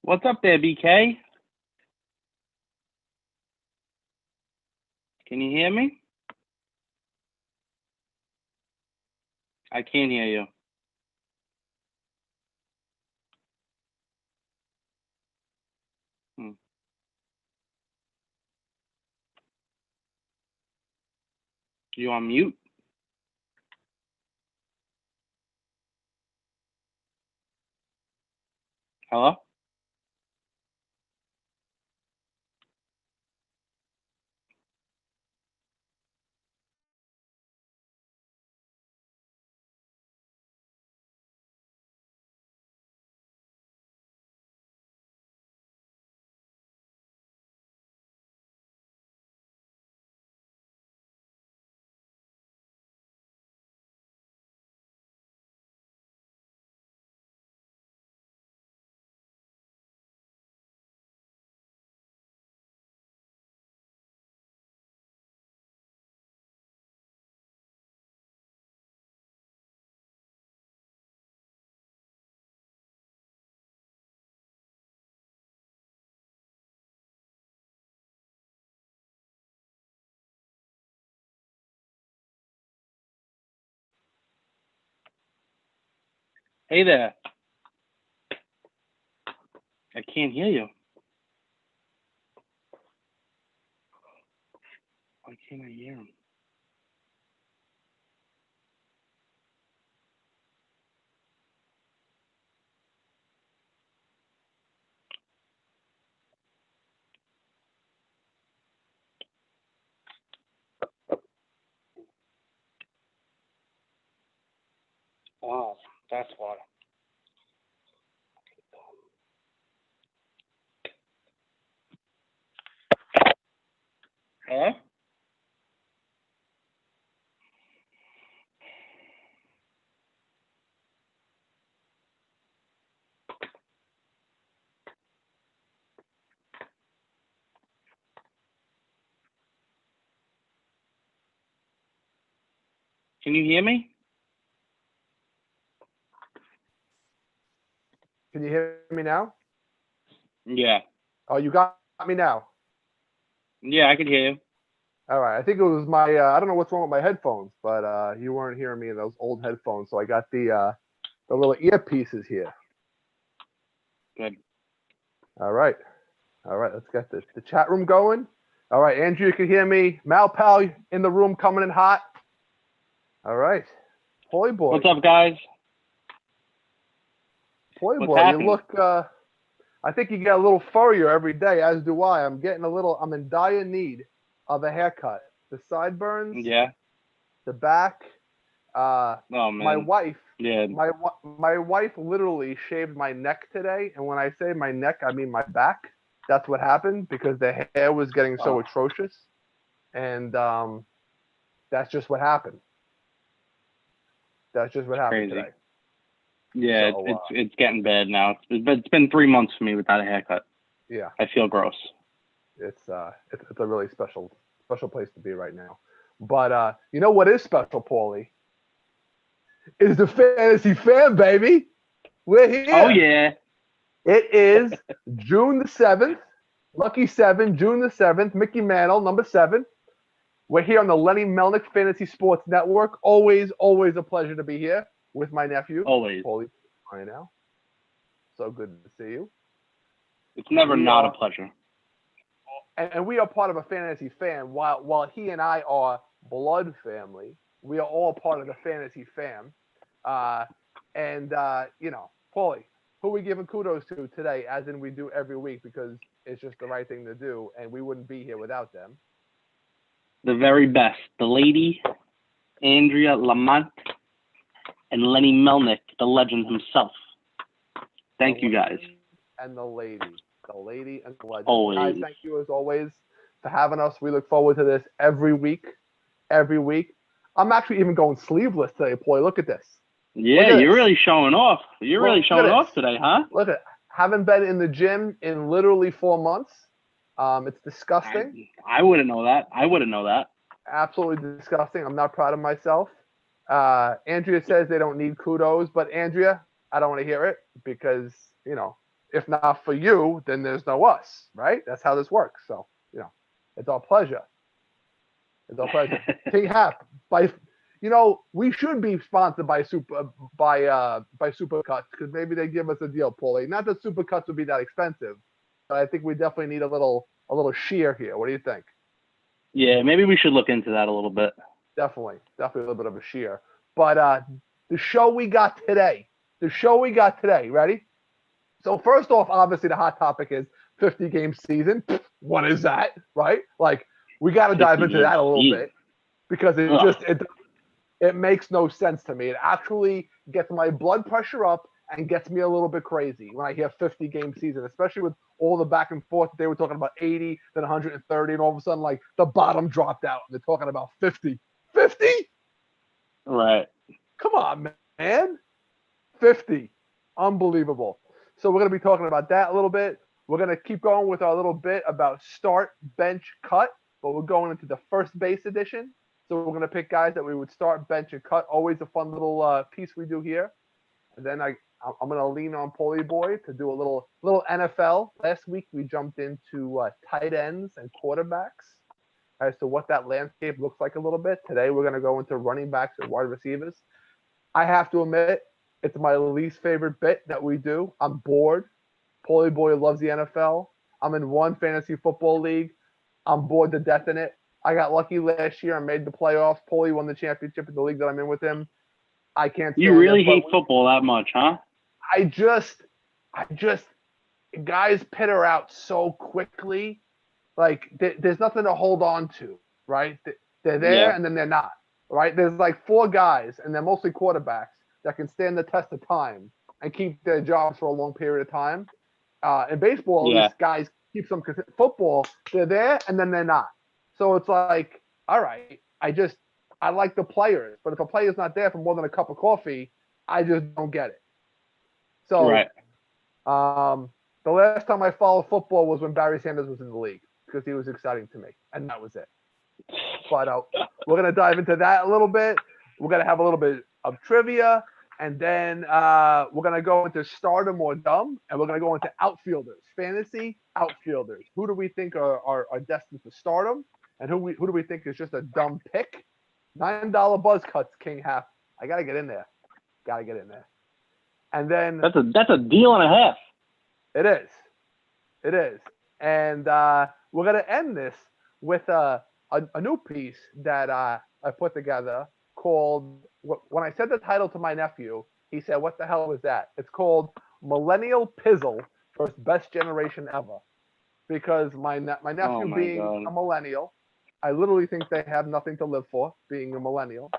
What's up there, BK? Can you hear me? I can't hear you. You on mute? Hello? Hey there. I can't hear you. Why can't I hear him? Oh, that's why. Hello? Can you hear me? Can you hear me now? Yeah. Oh, you got me now. Yeah, I can hear you. All right. I think it was my. I don't know what's wrong with my headphones, but you weren't hearing me in those old headphones, so I got the little earpieces here. Good. All right. All right. Let's get the chat room going. All right, Andrew, you can hear me. Pal in the room, coming in hot. All right. Paulie boy. What's up, guys? Paulie What's boy, happening? you look. I think you get a little furrier every day, as do I. I'm in dire need of a haircut. The sideburns, Yeah. the back. Oh man. My wife. Yeah. My wife literally shaved my neck today, and when I say my neck, I mean my back. That's what happened because the hair was getting so atrocious, and that's just what happened. That's just what happened Crazy. today. Yeah, So, it's getting bad now. It's been 3 months for me without a haircut. Yeah. I feel gross. It's a really special place to be right now. But you know what is special, Paulie? Is the fantasy fan, baby. We're here. Oh yeah. It is June the 7th. Lucky 7, June the 7th. Mickey Mantle, number 7. We're here on the Lenny Melnick Fantasy Sports Network. Always a pleasure to be here with my nephew. Always. Paulie right now. So good to see you. It's never not a pleasure. And we are part of a fantasy fan. While he and I are blood family, we are all part of the fantasy fam. You know, Paulie, who are we giving kudos to today, as in we do every week, because it's just the right thing to do, and we wouldn't be here without them. The very best. The lady, Andrea Lamont, and Lenny Melnick, the legend himself. Thank you, guys. And the lady and the legend. Always. Guys, thank you as always for having us. We look forward to this every week. I'm actually even going sleeveless today, Paulie. Look at this. Yeah, you're really showing off. You're really showing off today, huh? Look at it. Haven't been in the gym in literally 4 months. It's disgusting. I wouldn't know that. Absolutely disgusting. I'm not proud of myself. Andrea says they don't need kudos, but Andrea, I don't want to hear it because, you know, if not for you, then there's no us, right? That's how this works. So, it's our pleasure. It's our pleasure. King Hap, we should be sponsored by Supercuts because maybe they give us a deal, Paulie. Not that Supercuts would be that expensive, but I think we definitely need a little shear here. What do you think? Yeah, maybe we should look into that a little bit. Definitely a little bit of a shear. But the show we got today, ready? So first off, obviously the hot topic is 50-game season. What is that, right? Like, we got to dive into that a little bit because it makes no sense to me. It actually gets my blood pressure up and gets me a little bit crazy when I hear 50-game season, especially with all the back and forth. They were talking about 80, then 130, and all of a sudden, like, the bottom dropped out, and they're talking about 50. 50? Right. Come on, man. 50. Unbelievable. So we're going to be talking about that a little bit. We're going to keep going with our little bit about start, bench, cut, but we're going into the first base edition. So we're going to pick guys that we would start, bench, and cut. Always a fun little piece we do here. And then I'm going to lean on Paulie Boy to do a little NFL. Last week we jumped into tight ends and quarterbacks as to what that landscape looks like a little bit. Today we're going to go into running backs and wide receivers. I have to admit, it's my least favorite bit that we do. I'm bored. Paulie Boy loves the NFL. I'm in one fantasy football league. I'm bored to death in it. I got lucky last year. I made the playoffs. Paulie won the championship in the league that I'm in with him. I can't. You really hate football that much, huh? I just, guys petter out so quickly. Like, there's nothing to hold on to, right? They're there and then they're not, right? There's like 4 guys, and they're mostly quarterbacks that can stand the test of time and keep their jobs for a long period of time. In baseball, these guys keep some football. They're there and then they're not. So it's like, all right, I like the players, but if a player's not there for more than a cup of coffee, I just don't get it. So, the last time I followed football was when Barry Sanders was in the league because he was exciting to me, and that was it. But we're gonna dive into that a little bit. We're gonna have a little bit of trivia, and then we're gonna go into stardom or dumb, and we're gonna go into outfielders, fantasy outfielders. Who do we think are destined for stardom, and who do we think is just a dumb pick? $9 buzz cuts, King Half. I gotta get in there. And then that's a deal and a half. It is. And we're gonna end this with a new piece that I put together called. When I said the title to my nephew, he said, "What the hell is that?" It's called "Millennial Pizzle First Best Generation Ever," because my nephew being a millennial, I literally think they have nothing to live for, being a millennial.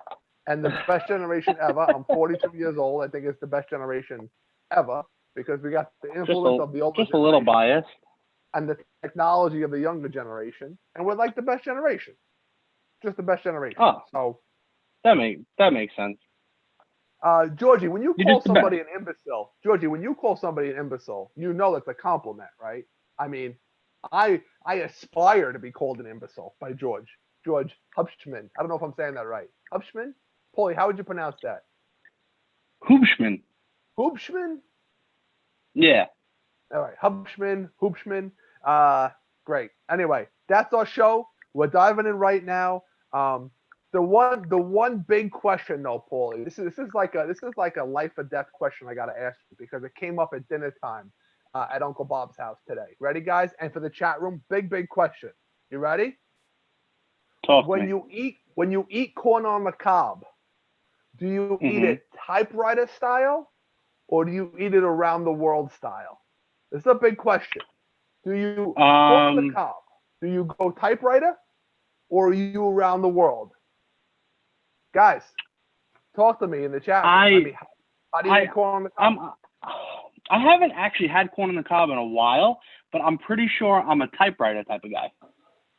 And the best generation ever, I'm 42 years old, I think it's the best generation ever, because we got the influence of the older generation. Just a little biased. And the technology of the younger generation. And we're like the best generation. Just the best generation. Oh, so that makes sense. Georgie, when you call somebody an imbecile, you know that's a compliment, right? I mean, I aspire to be called an imbecile by George Hubschman. I don't know if I'm saying that right. Hubschman? Paulie, how would you pronounce that? Hubschman. Yeah. All right. Hubschman. Great. Anyway, that's our show. We're diving in right now. The one big question though, Paulie, this is like a life or death question I gotta ask you because it came up at dinner time at Uncle Bob's house today. Ready, guys? And for the chat room, big question. You ready? When you eat corn on the cob, do you eat it typewriter style or do you eat it around the world style? This is a big question. Do you corn on the cob? Do you go typewriter or are you around the world? Guys, talk to me in the chat. How do you eat corn on the cob? I haven't actually had corn on the cob in a while, but I'm pretty sure I'm a typewriter type of guy.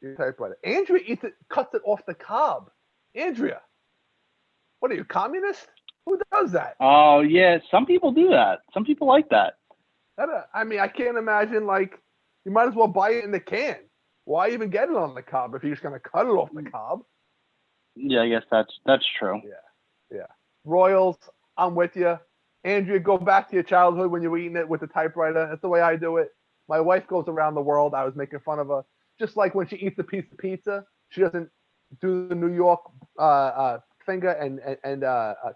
You're a typewriter. Andrea cuts it off the cob. Andrea, what are you, communist? Who does that? Oh, yeah. Some people do that. Some people like that. I mean, I can't imagine, like, you might as well buy it in the can. Why even get it on the cob if you're just going to cut it off the cob? Yeah, I guess that's true. Yeah. Royals, I'm with you. Andrea, go back to your childhood when you were eating it with the typewriter. That's the way I do it. My wife goes around the world. I was making fun of her. Just like when she eats a piece of pizza, she doesn't do the New York finger and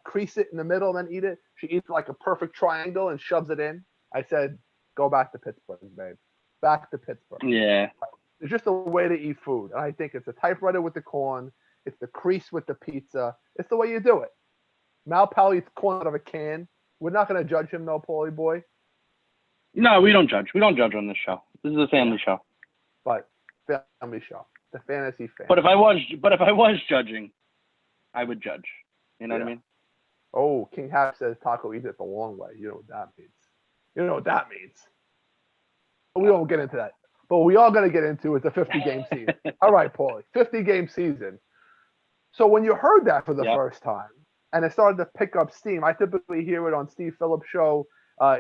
crease it in the middle and then eat it. She eats like a perfect triangle and shoves it in. I said, go back to Pittsburgh, babe. Back to Pittsburgh. Yeah. It's just a way to eat food. And I think it's the typewriter with the corn. It's the crease with the pizza. It's the way you do it. Mal Pal eats corn out of a can. We're not going to judge him, though, Paulie boy. No, we don't judge. We don't judge on this show. This is a family show. But family show. The fantasy fan. But if I was judging, I would judge. You know what I mean? Oh, King Hap says Taco eats it the long way. You know what that means. You know what that means. But we won't get into that. But what we are going to get into is the 50-game season. All right, Paulie. 50-game season. So when you heard that for the first time, and it started to pick up steam, I typically hear it on Steve Phillips' show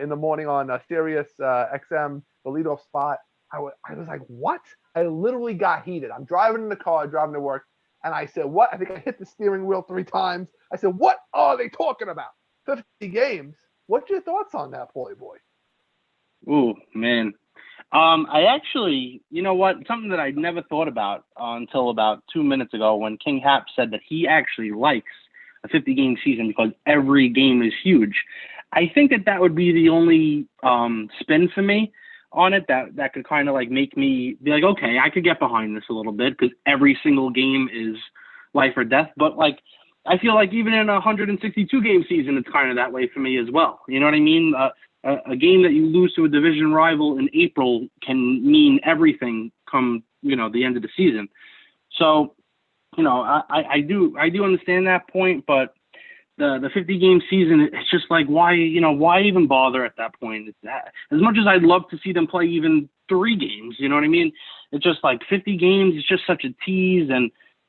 in the morning on Sirius XM, the leadoff spot. I was like, what? I literally got heated. I'm driving in the car, driving to work, and I said, what? I think I hit the steering wheel 3 times. I said, what are they talking about? 50 games? What's your thoughts on that, Paulie boy? Ooh, man. I actually, you know what? Something that I never thought about until about 2 minutes ago when King Hap said that he actually likes a 50-game season because every game is huge. I think that would be the only spin for me on it that could kind of like make me be like, okay, I could get behind this a little bit because every single game is life or death. But like, I feel like even in a 162-game season, it's kind of that way for me as well. You know what I mean? A game that you lose to a division rival in April can mean everything come, the end of the season. So, I do understand that point, but the 50-game season, it's just like, why even bother at that point? As much as I'd love to see them play even 3 games, you know what I mean? It's just like 50 games, it's just such a tease.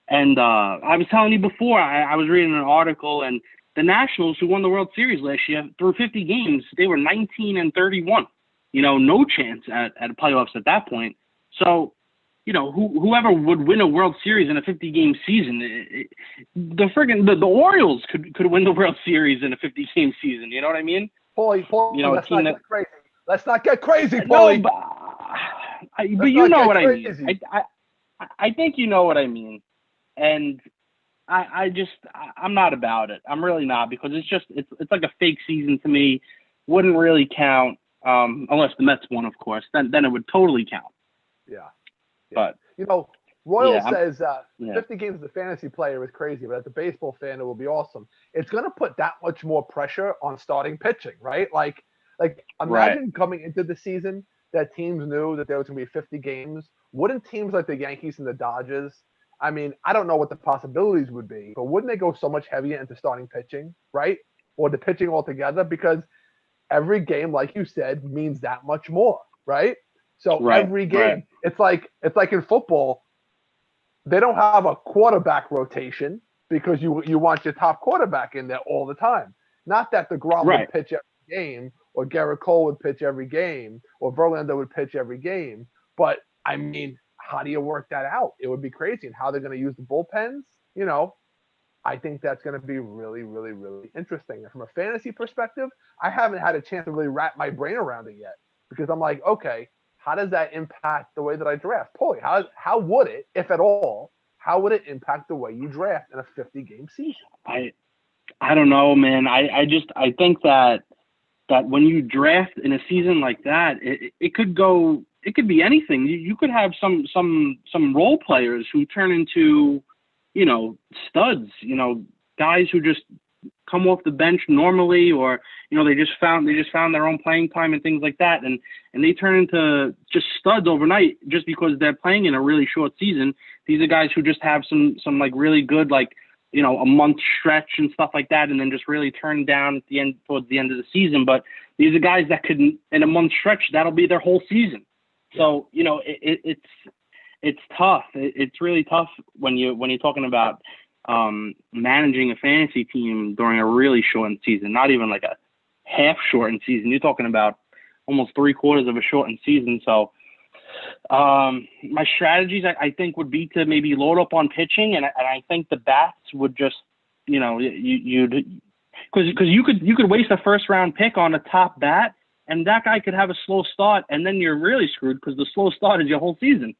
And I was telling you before, I was reading an article, and the Nationals, who won the World Series last year, through 50 games, they were 19-31. No chance at playoffs at that point. So, whoever would win a World Series in a 50-game season, the Orioles could win the World Series in a 50-game season. You know what I mean? Paulie, let's not get crazy. Let's not get crazy, Paulie. No, but you know what I mean. I think you know what I mean, and I'm not about it. I'm really not, because it's like a fake season to me. Wouldn't really count unless the Mets won, of course. Then it would totally count. Yeah. But Royal says 50 games as a fantasy player is crazy, but as a baseball fan, it will be awesome. It's going to put that much more pressure on starting pitching, right? Like imagine coming into the season that teams knew that there was going to be 50 games. Wouldn't teams like the Yankees and the Dodgers? I mean, I don't know what the possibilities would be, but wouldn't they go so much heavier into starting pitching, right? Or the pitching altogether? Because every game, like you said, means that much more, right? So every game, it's like in football, they don't have a quarterback rotation because you want your top quarterback in there all the time. Not that DeGrom would pitch every game, or Garrett Cole would pitch every game, or Verlander would pitch every game. But I mean, how do you work that out? It would be crazy. And how they're going to use the bullpens, I think that's going to be really, really, really interesting. And from a fantasy perspective, I haven't had a chance to really wrap my brain around it yet, because I'm like, okay, how does that impact the way that I draft? Paulie, how would it, if at all, how would it impact the way you draft in a 50-game season? I don't know, man. I think that when you draft in a season like that, it could be anything. You could have some role players who turn into, studs, guys who just come off the bench normally, or they just found their own playing time and things like that, and they turn into just studs overnight just because they're playing in a really short season. These are guys who just have some like really good, like, a month stretch and stuff like that, and then just really turn down at the end, towards the end of the season. But these are guys that could, in a month stretch, that'll be their whole season. So it's tough. It's really tough when you're talking about managing a fantasy team during a really shortened season, not even like a half shortened season. You're talking about almost 3/4 of a shortened season. So my strategies, I think, would be to maybe load up on pitching, and I think the bats would just, because you could waste a first round pick on a top bat, and that guy could have a slow start, and then you're really screwed because the slow start is your whole season.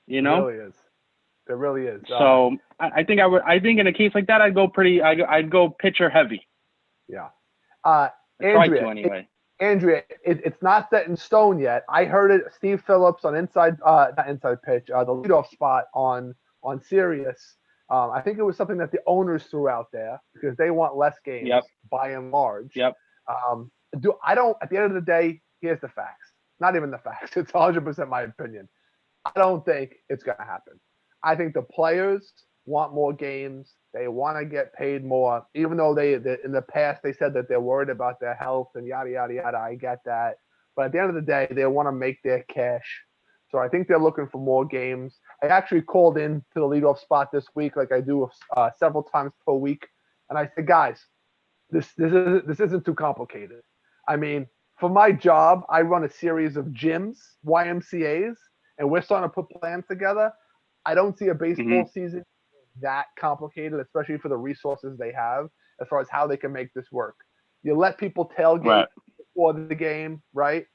You know, it really is. It really is. So I think I would. I think in a case like that, I'd go pitcher heavy. Yeah. Try to anyway. Andrea, it's not set in stone yet. I heard it. Steve Phillips on not Inside Pitch, the leadoff spot on Sirius. I think it was something that the owners threw out there because they want less games by and large. Yep. At the end of the day, here's the facts. Not even the facts. It's 100% my opinion. I don't think it's going to happen. I think the players want more games. They want to get paid more, even though they in the past they said that they're worried about their health and yada, yada, yada. I get that. But at the end of the day, they want to make their cash. So I think they're looking for more games. I actually called in to the leadoff spot this week, like I do several times per week. And I said, guys, this isn't too complicated. I mean, for my job, I run a series of gyms, YMCAs, and we're starting to put plans together. I don't see a baseball season that complicated, especially for the resources they have as far as how they can make this work. You let people tailgate before the game, right?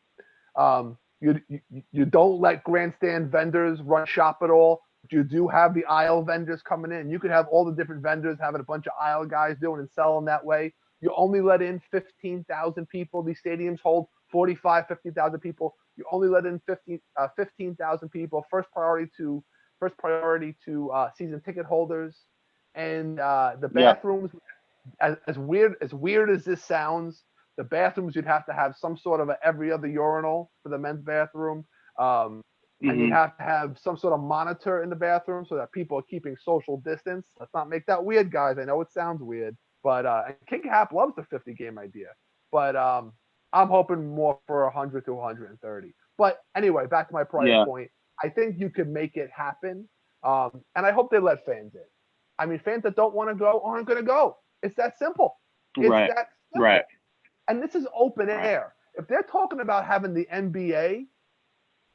You don't let grandstand vendors run shop at all. You do have the aisle vendors coming in. You could have all the different vendors having a bunch of aisle guys doing and selling that way. You only let in 15,000 people. These stadiums hold 45, 50,000 people. You only let in 15,000 people. First priority to season ticket holders, and the bathrooms. As weird as this sounds, the bathrooms you'd have to have some sort of every other urinal for the men's bathroom, and you'd have to have some sort of monitor in the bathroom so that people are keeping social distance. Let's not make that weird, guys. I know it sounds weird, but King Hap loves the 50 game idea, but I'm hoping more for 100 to 130. But anyway, back to my prior point. I think you could make it happen, and I hope they let fans in. I mean, fans that don't want to go aren't going to go. It's that simple. It's that simple. Right. And this is open air. If they're talking about having the NBA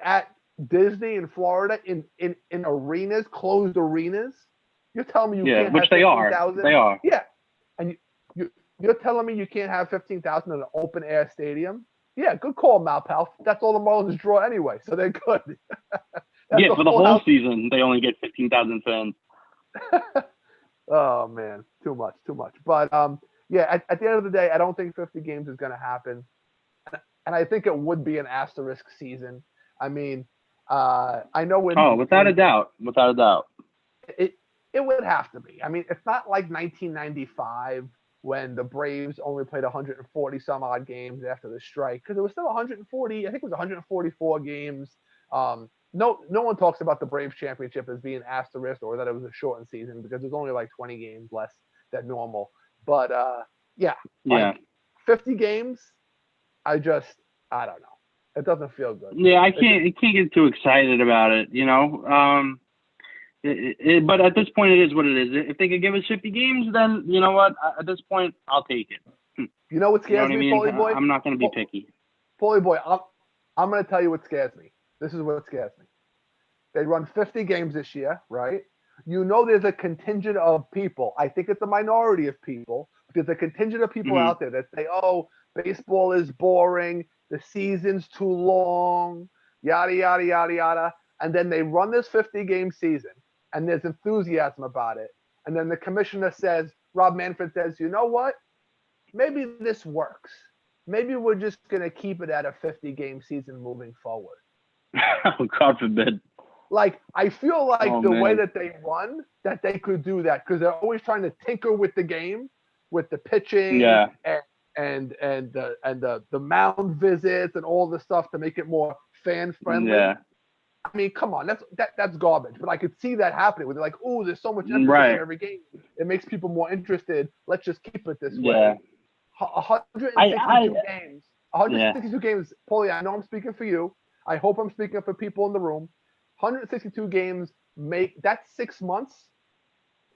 at Disney in Florida in arenas, closed arenas, you're telling me you can't which have 15,000? They are. Yeah. And you're telling me you can't have 15,000 in an open air stadium? Yeah, good call, Malpal. That's all the Marlins draw anyway, so they're good. For the whole season, they only get 15,000 fans. Oh, man, too much. But, at the end of the day, I don't think 50 games is going to happen. And I think it would be an asterisk season. I mean, I know when... without a doubt. It would have to be. I mean, it's not like 1995 when the Braves only played 140 some odd games after the strike, because it was still 140. I think it was 144 games. No one talks about the Braves championship as being asterisk or that it was a shortened season because there's only like 20 games less than normal. But 50 games, I don't know. It doesn't feel good. Yeah, I can't get too excited about it, you know. But at this point, it is what it is. If they could give us 50 games, then you know what? At this point, I'll take it. You know what scares me, Paulie boy? I'm not going to be picky. Paulie boy, I'm going to tell you what scares me. This is what scares me. They run 50 games this year, right? You know there's a contingent of people. I think it's a minority of people. There's a contingent of people out there that say, oh, baseball is boring. The season's too long, yada, yada, yada, yada. And then they run this 50-game season. And there's enthusiasm about it. And then the commissioner says, Rob Manfred says, you know what? Maybe this works. Maybe we're just going to keep it at a 50-game season moving forward. God forbid. Like, I feel like way that they run, that they could do that because they're always trying to tinker with the game, with the pitching and the mound visits and all the stuff to make it more fan-friendly. Yeah. I mean, come on, that's garbage. But I could see that happening where they're like, "Oh, there's so much emphasis in every game. It makes people more interested. Let's just keep it this way." 162 games. 162 games. Paulie, I know I'm speaking for you. I hope I'm speaking for people in the room. 162 games that's 6 months,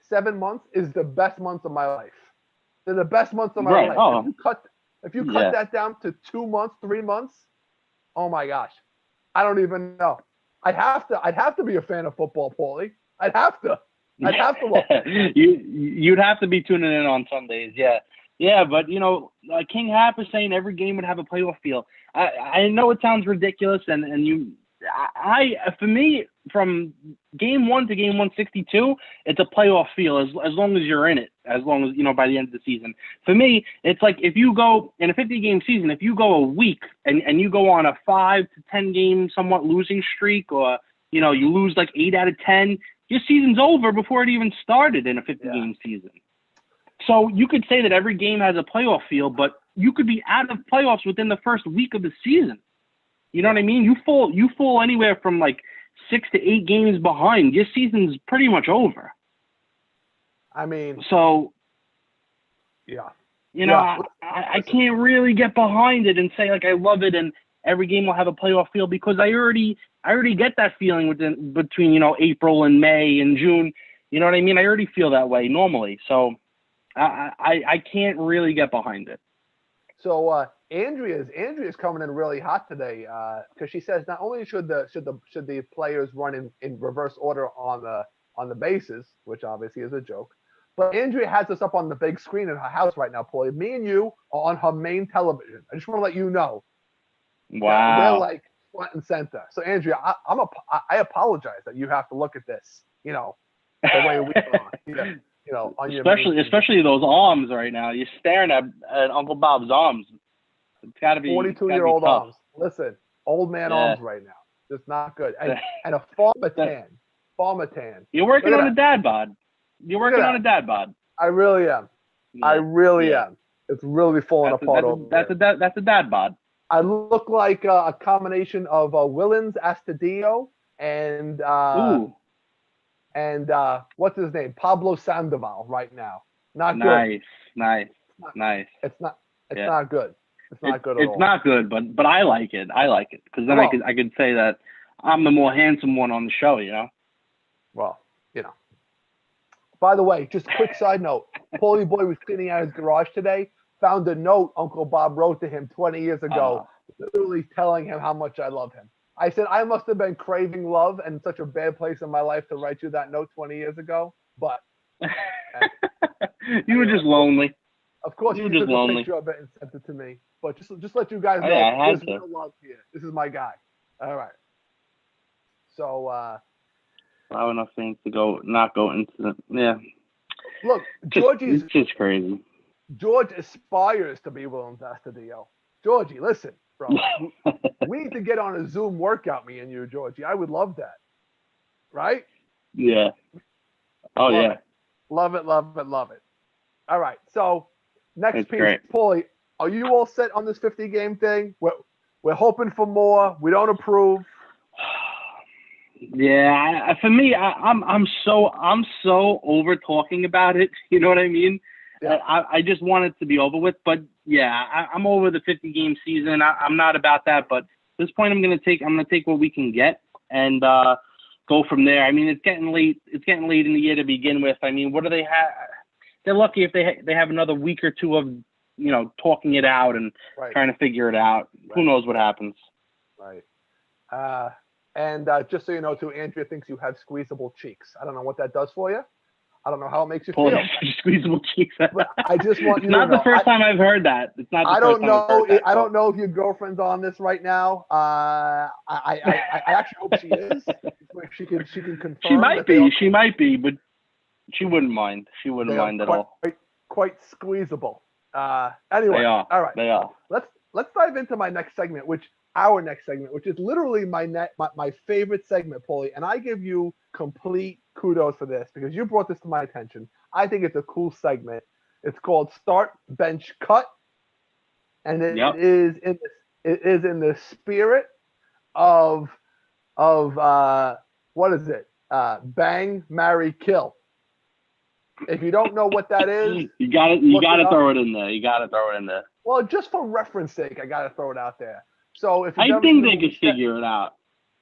7 months is the best months of my life. They're the best months of my life. Oh. If you cut that down to 2 months, 3 months, oh my gosh, I don't even know. I'd have to be a fan of football, Paulie. I'd have to love it. You'd have to be tuning in on Sundays, yeah. Yeah, but King Hap is saying every game would have a playoff feel. I know it sounds ridiculous, and for me, from game 1 to game 162, it's a playoff feel as long as you're in it, as long as by the end of the season. For me, it's like if you go in a 50-game season, if you go a week and you go on a 5 to 10 game somewhat losing streak, or you lose like 8 out of 10, your season's over before it even started in a 50-game season. So you could say that every game has a playoff feel, but you could be out of playoffs within the first week of the season. You know what I mean? You fall anywhere from like 6 to 8 games behind. Your season's pretty much over. I mean, so yeah, I can't really get behind it and say like I love it and every game will have a playoff feel, because I already get that feeling between April and May and June. You know what I mean? I already feel that way normally. So I can't really get behind it. So Andrea's coming in really hot today because she says not only should the players run in reverse order on the bases, which obviously is a joke, but Andrea has us up on the big screen in her house right now, Paulie. Me and you are on her main television. I just want to let you know. Wow. We're like front and center. So Andrea, I apologize that you have to look at this, the way we are. On your especially those arms right now. You're staring at Uncle Bob's arms. It's got to be 42-year-old arms. Listen, old man arms right now. Just not good. And a farmer tan. You're working on a dad bod. You're working on a dad bod. I really am. Yeah. I really am. It's really falling apart over there. That's a dad bod. I look like a combination of Willens Astudillo and what's his name? Pablo Sandoval right now. Not good. Nice. It's not good. It's not good at all. It's not good, but I like it. I like it because then I could say that I'm the more handsome one on the show. Well, By the way, just a quick side note: Paulie Boy was cleaning out his garage today. Found a note Uncle Bob wrote to him 20 years ago, literally telling him how much I love him. I said, I must have been craving love and such a bad place in my life to write you that note 20 years ago. But you were just lonely. Of course, you took a picture of it and sent it to me. But just let you guys know, there's no love here. This is my guy. All right. So loud enough things to not go into the Look, Georgie's it's just crazy. George aspires to be Willens Astudillo. Georgie, listen, bro. We need to get on a Zoom workout, me and you, Georgie. I would love that. Right? Yeah. Oh, yeah. Love it. All right. So, next piece. Great. Paulie, are you all set on this 50-game thing? We're hoping for more. We don't approve. Yeah, for me, I'm so over talking about it. You know what I mean? Yeah. I just want it to be over with. But yeah, I'm over the 50-game season. I'm not about that. But at this point, I'm gonna take what we can get and go from there. I mean, it's getting late. It's getting late in the year to begin with. I mean, what do they have? They're lucky if they have another week or two of talking it out and trying to figure it out. Right. Who knows what happens? Right. And just so you know, too, Andrea thinks you have squeezable cheeks. I don't know what that does for you. I don't know how it makes you feel. Squeezable cheeks. But I just want you to know. It's not the first time I've heard that. It's not. I don't know. I don't know if your girlfriend's on this right now. I actually hope she is. She can confirm. She might be, but she wouldn't mind. She wouldn't mind at all. Quite squeezable. Anyway, they are. All right. They are. Let's dive into my next segment, our next segment, which is literally my favorite segment, Paulie, and I give you complete kudos for this because you brought this to my attention. I think it's a cool segment. It's called Start, Bench, Cut, and it is in the spirit of what is it? Bang, marry, kill. If you don't know what that is, you got to throw it in there. You got to throw it in there. Well, just for reference sake, I got to throw it out there. So if I think they could figure it out.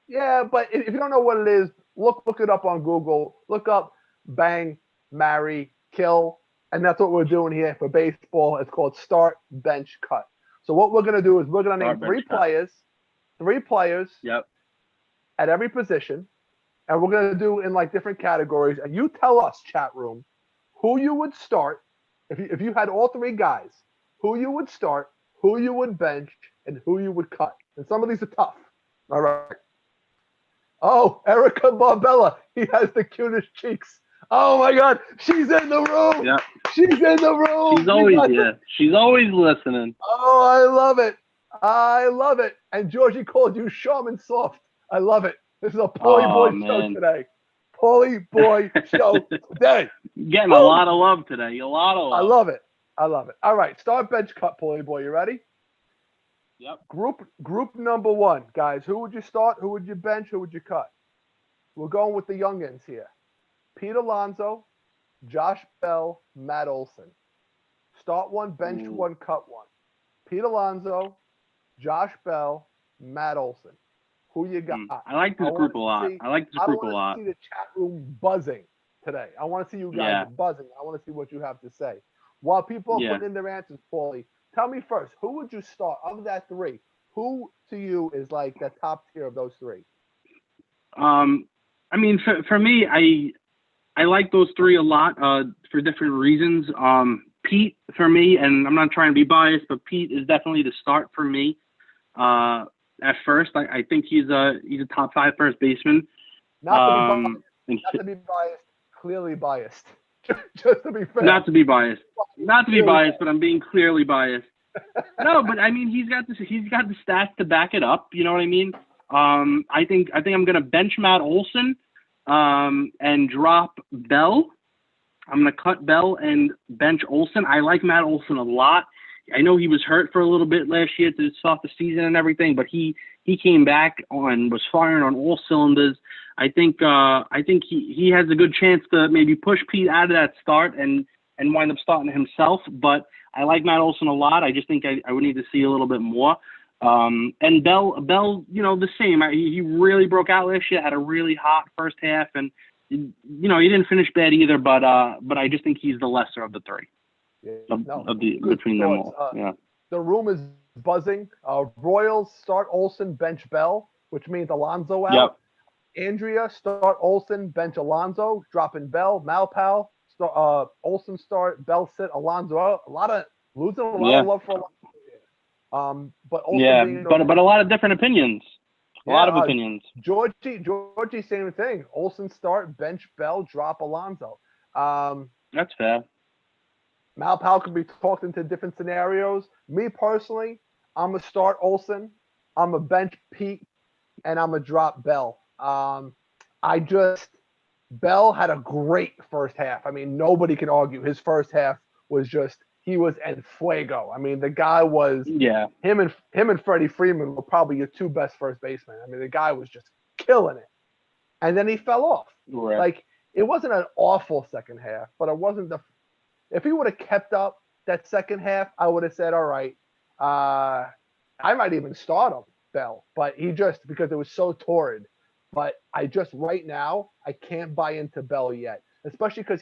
Yeah, but if you don't know what it is, look it up on Google. Look up bang, marry, kill, and that's what we're doing here for baseball. It's called Start, Bench, Cut. So what we're gonna do is we're gonna name three players. Yep. At every position, and we're gonna do in like different categories. And you tell us, chat room, who you would start If you had all three guys, who you would start, who you would bench, and who you would cut. And some of these are tough. All right. Oh, Erica Barbella. He has the cutest cheeks. Oh my God, she's in the room. Yeah. She's in the room. She's always here. She's always listening. Oh, I love it. I love it. And Georgie called you Charmin Soft. I love it. This is a Paulie Boy show today. Paulie Boy show today. Getting a lot of love today. A lot of love. I love it. I love it. All right, start bench cut, Paulie Boy. You ready? Yep. Group number one, guys. Who would you start? Who would you bench? Who would you cut? We're going with the youngins here. Pete Alonso, Josh Bell, Matt Olson. Start one, bench one, cut one. Pete Alonso, Josh Bell, Matt Olson. Who you got? I like this group a lot. I like this group a lot. I want to see the chat room buzzing today. I want to see you guys buzzing. I want to see what you have to say. While people are putting in their answers, Paulie, tell me first, who would you start of that three? Who to you is like the top tier of those three? I mean, for me, I like those three a lot for different reasons. Pete, for me, and I'm not trying to be biased, but Pete is definitely the start for me. At first, I think he's a top 5 first baseman. Not to be biased, clearly biased. Just to be fair. Not to be biased, but I'm being clearly biased. No, but I mean, he's got the stats to back it up. You know what I mean? I think I'm gonna bench Matt Olson, and drop Bell. I'm gonna cut Bell and bench Olson. I like Matt Olson a lot. I know he was hurt for a little bit last year to start the season and everything, but he came back and was firing on all cylinders. I think he has a good chance to maybe push Pete out of that start and wind up starting himself. But I like Matt Olson a lot. I just think I would need to see a little bit more. And Bell, you know, the same. He really broke out last year, had a really hot first half, and you know, he didn't finish bad either. But I just think he's the lesser of the three. Between them all. The room is buzzing. Royals start Olson, bench Bell, which means Alonso out. Yep. Andrea start Olson, bench Alonso, dropping Bell. Malpal Olson start, Bell sit, Alonso out. A lot of love for Alonso. But Olson but a lot of different opinions. A lot of opinions. Georgie, same thing. Olson start, bench Bell, drop Alonso. That's fair. Malpal could be talked into different scenarios. Me personally, I'm going to start Olson. I'm going to bench Pete, and I'm going to drop Bell. Bell had a great first half. I mean, nobody can argue. His first half was he was en fuego. I mean, the guy was, him and Freddie Freeman were probably your two best first basemen. I mean, the guy was just killing it. And then he fell off. Right. Like, it wasn't an awful second half, but it wasn't if he would have kept up that second half, I would have said, all right, I might even start him, Bell. But because it was so torrid. But right now, I can't buy into Bell yet, especially because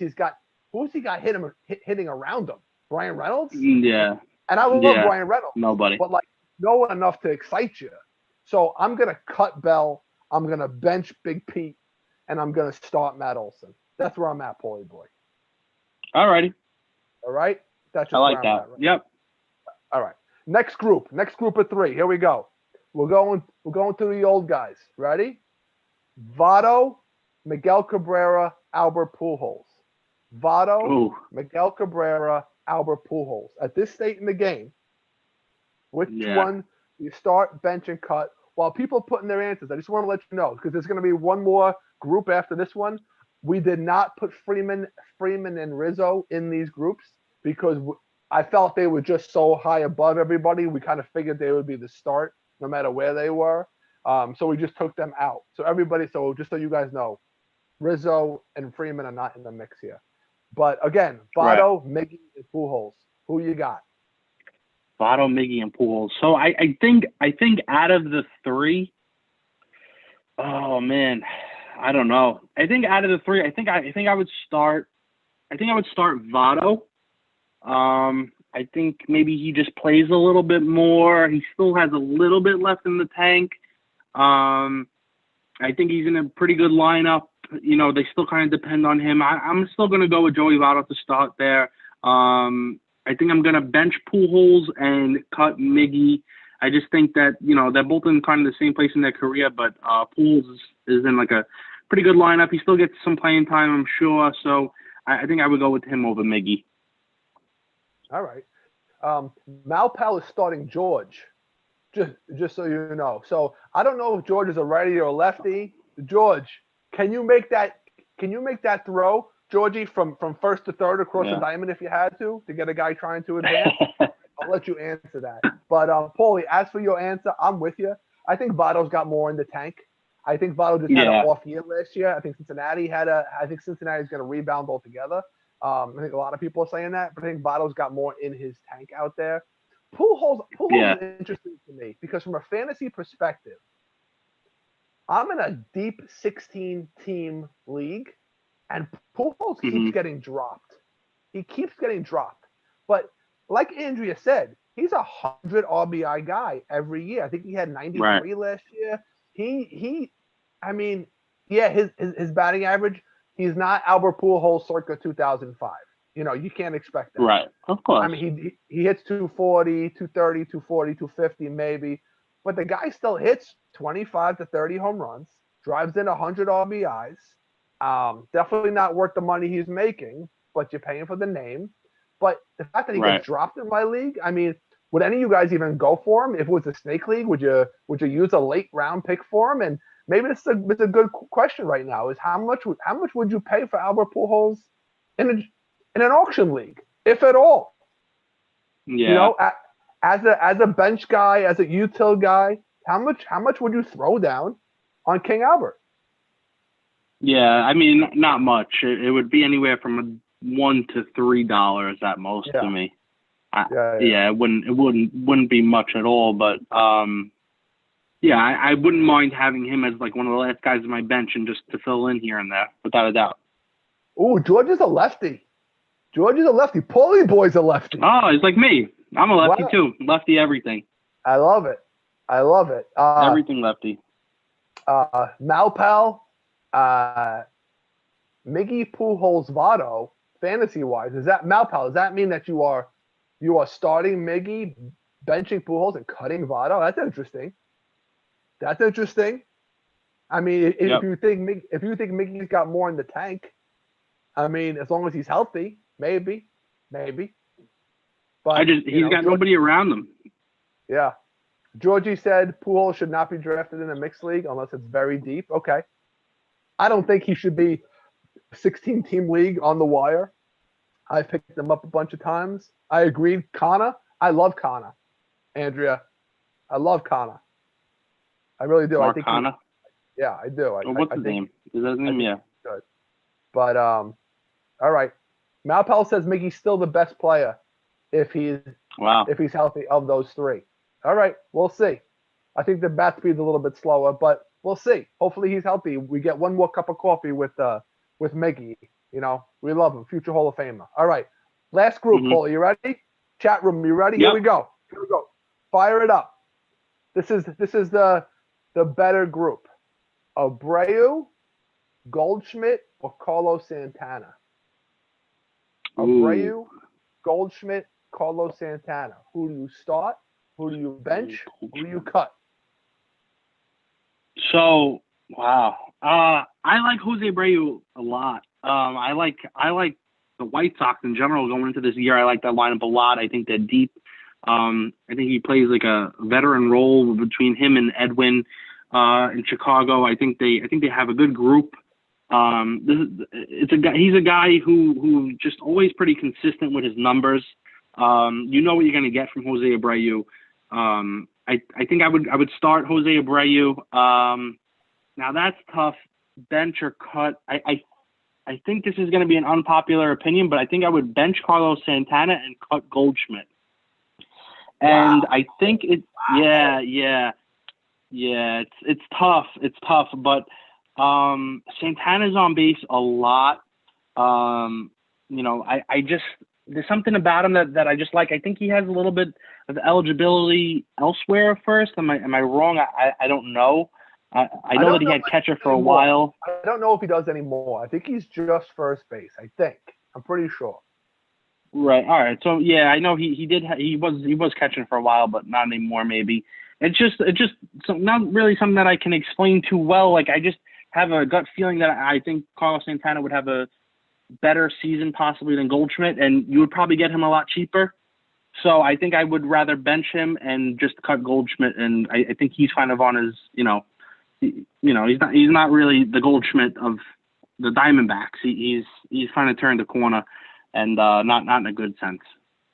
who's he got hitting around him? Brian Reynolds? Yeah. And I love Brian Reynolds. Nobody. But, no one enough to excite you. So I'm going to cut Bell. I'm going to bench Big Pete. And I'm going to start Matt Olson. That's where I'm at, Paulie Boy. All righty. All right? That's just I like that. Right? Yep. All right. Next group of three. Here we go. We're going through the old guys. Ready? Votto, Miguel Cabrera, Albert Pujols. Votto, Miguel Cabrera, Albert Pujols. At this state in the game, which one you start, bench, and cut? While people are putting their answers, I just want to let you know, because there's going to be one more group after this one. We did not put Freeman, and Rizzo in these groups because I felt they were just so high above everybody. We kind of figured they would be the start no matter where they were. So we just took them out. So just so you guys know, Rizzo and Freeman are not in the mix here. But again, Votto, Miggy, and Pujols. Who you got? Votto, Miggy, and Pujols. So I think out of the three, oh man, I don't know. I think out of the three, I think I would start Votto. I think maybe he just plays a little bit more. He still has a little bit left in the tank. I think he's in a pretty good lineup. You know, they still kind of depend on him. I'm still going to go with Joey Votto to start there. I think I'm gonna bench Pujols and cut Miggy. I just think that they're both in kind of the same place in their career, but Pujols is in like a pretty good lineup. He still gets some playing time, I'm sure. So I think I would go with him over Miggy. All right. Malpal is starting George. Just so you know. So I don't know if George is a righty or a lefty. George, can you make that throw, Georgie, from first to third across the diamond if you had to get a guy trying to advance? I'll let you answer that. But Paulie, as for your answer, I'm with you. I think Votto's got more in the tank. I think Votto just had an off year last year. I think Cincinnati's going to rebound altogether. I think a lot of people are saying that, but I think Votto's got more in his tank out there. Pujols is interesting to me because from a fantasy perspective, I'm in a deep 16-team league, and Pujols keeps getting dropped. He keeps getting dropped. But like Andrea said, he's a 100 RBI guy every year. I think he had 93 last year. His batting average, he's not Albert Pujols circa 2005. You can't expect that. Right, of course. I mean, he hits 240, 230, 240, 250 maybe, but the guy still hits 25 to 30 home runs, drives in 100 RBIs. Definitely not worth the money he's making, but you're paying for the name. But the fact that he gets dropped in my league, I mean, would any of you guys even go for him? If it was a snake league, would you use a late round pick for him? And maybe it's a good question right now is how much would you pay for Albert Pujols in an auction league, if at all? Yeah. As a bench guy, as a util guy, how much would you throw down on King Albert? Yeah, I mean, not much. It would be anywhere from $1 to $3 at most to me. It wouldn't be much at all. But I wouldn't mind having him as like one of the last guys on my bench and just to fill in here and there, without a doubt. Oh, George is a lefty. Paulie boy's a lefty. Oh, he's like me. I'm a lefty too. Lefty everything. I love it. Everything lefty. Malpal, Miggy, Pujols, Votto, fantasy-wise, does that mean that you are starting Miggy, benching Pujols, and cutting Votto? That's interesting. I mean, if you think Miggy's got more in the tank, I mean, as long as he's healthy, maybe. But he's got nobody around him. Yeah. Georgie said Pujols should not be drafted in a mixed league unless it's very deep. Okay. I don't think he should be 16-team league on the wire. I picked them up a bunch of times. I agreed. Kana, I love Kana. Andrea, I love Kana. I really do. Mark Kana? Yeah, I do. What's his name? Is that his name? Yeah. Good. But all right. Malpal says Miggy's still the best player if he's healthy of those three. All right, we'll see. I think the bat speed's a little bit slower, but we'll see. Hopefully he's healthy. We get one more cup of coffee with Miggy. We love him. Future Hall of Famer. All right. Last group, Paul. You ready? Chat room, you ready? Yep. Here we go. Fire it up. This is the better group. Abreu, Goldschmidt, or Carlos Santana? Abreu, Goldschmidt, Carlos Santana. Who do you start? Who do you bench? Who do you cut? So, wow. I like Jose Abreu a lot. I like the White Sox in general going into this year. I like that lineup a lot. I think they're deep. I think he plays like a veteran role between him and Edwin in Chicago. I think they have a good group. He's a guy who just always pretty consistent with his numbers. You know what you're going to get from Jose Abreu. I think I would start Jose Abreu. Now that's tough. Bench or cut. I think this is going to be an unpopular opinion, but I think I would bench Carlos Santana and cut Goldschmidt. And wow. I think it's tough. It's tough, but Santana's on base a lot. I just there's something about him that I just like. I think he has a little bit of eligibility elsewhere first. Am I wrong? I don't know. I know that he had catcher for a while. I don't know if he does anymore. I think he's just first base. I'm pretty sure. Right. All right. So yeah, I know he was catching for a while, but not anymore. Maybe it's just not really something that I can explain too well. Like I just have a gut feeling that I think Carlos Santana would have a better season possibly than Goldschmidt, and you would probably get him a lot cheaper. So I think I would rather bench him and just cut Goldschmidt, and I think he's kind of on his he's not really the Goldschmidt of the Diamondbacks. He's kind of turned the corner, and not in a good sense,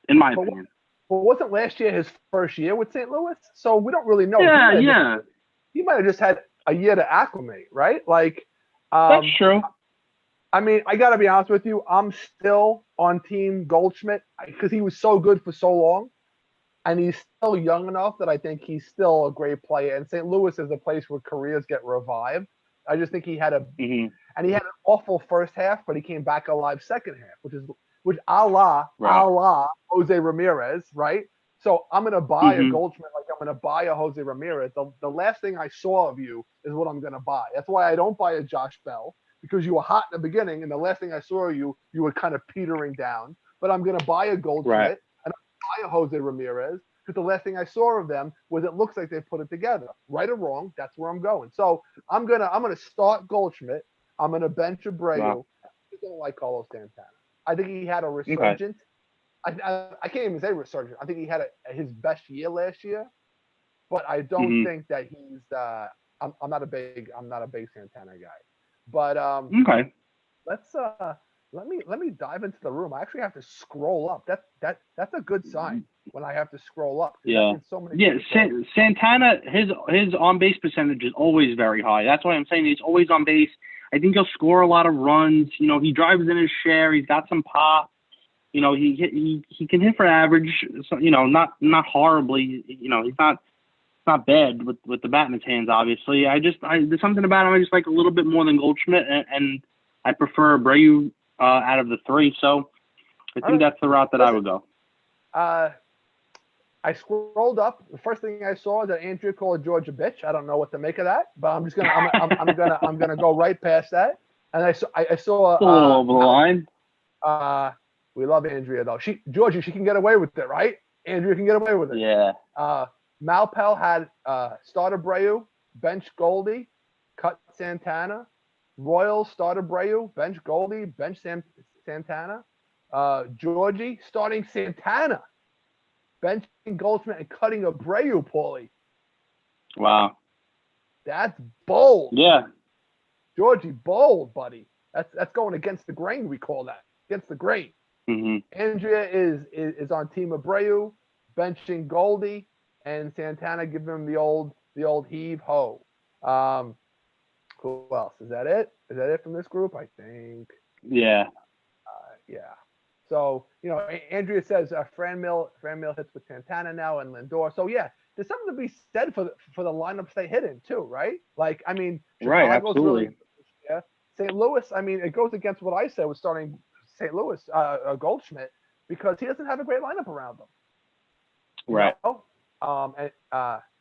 in my opinion. Well, wasn't last year his first year with St. Louis? So we don't really know. Yeah. He might have just had a year to acclimate, right? Like, that's true. I mean, I got to be honest with you. I'm still on team Goldschmidt because he was so good for so long. And he's still young enough that I think he's still a great player. And St. Louis is a place where careers get revived. I just think he had and he had an awful first half, but he came back alive second half, which a la Jose Ramirez, right? So I'm gonna buy a Goldschmidt like I'm gonna buy a Jose Ramirez. The last thing I saw of you is what I'm gonna buy. That's why I don't buy a Josh Bell, because you were hot in the beginning, and the last thing I saw of you were kind of petering down. But I'm gonna buy a Goldschmidt. Right. A Jose Ramirez, because the last thing I saw of them was it looks like they put it together. Right or wrong, that's where I'm going. So I'm gonna start Goldschmidt. I'm gonna bench Abreu. Wow. I don't like Carlos Santana. I think he had a resurgence. Okay. I can't even say resurgence. I think he had his best year last year, but I don't think that he's. I'm not a big Santana guy, but okay. Let's let me dive into the room. I actually have to scroll up. That's a good sign when I have to scroll up. Yeah. Santana, his on base percentage is always very high. That's why I'm saying he's always on base. I think he'll score a lot of runs. He drives in his share. He's got some pop. He can hit for average. So, not horribly. He's not bad with the bat in his hands. Obviously, there's something about him I just like a little bit more than Goldschmidt, and I prefer Abreu out of the three. So I think that's the route that I would go. I scrolled up. The first thing I saw is that Andrea called George a bitch. I don't know what to make of that, but I'm just I'm gonna go right past that. And I saw a little over the line. We love Andrea though. Georgie, she can get away with it, right? Andrea can get away with it. Yeah. Malpel had start Abreu, bench Goldie, cut Santana. Royals start Abreu, bench Goldie, bench Santana. Georgie starting Santana, benching Goldschmidt and cutting Abreu, Paulie. Wow. That's bold. Yeah. Georgie, bold, buddy. That's going against the grain, we call that. Against the grain. Andrea is on team Abreu, benching Goldie, and Santana giving him the old heave ho. Who else? Is that it? Is that it from this group? I think. Yeah. Yeah. So, Andrea says Fran Mill hits with Santana now and Lindor. So, yeah, there's something to be said for the lineups they hit in, too, right? Like, I mean, right, absolutely. Really, yeah. St. Louis, I mean, it goes against what I said was starting St. Louis, Goldschmidt, because he doesn't have a great lineup around him. Right.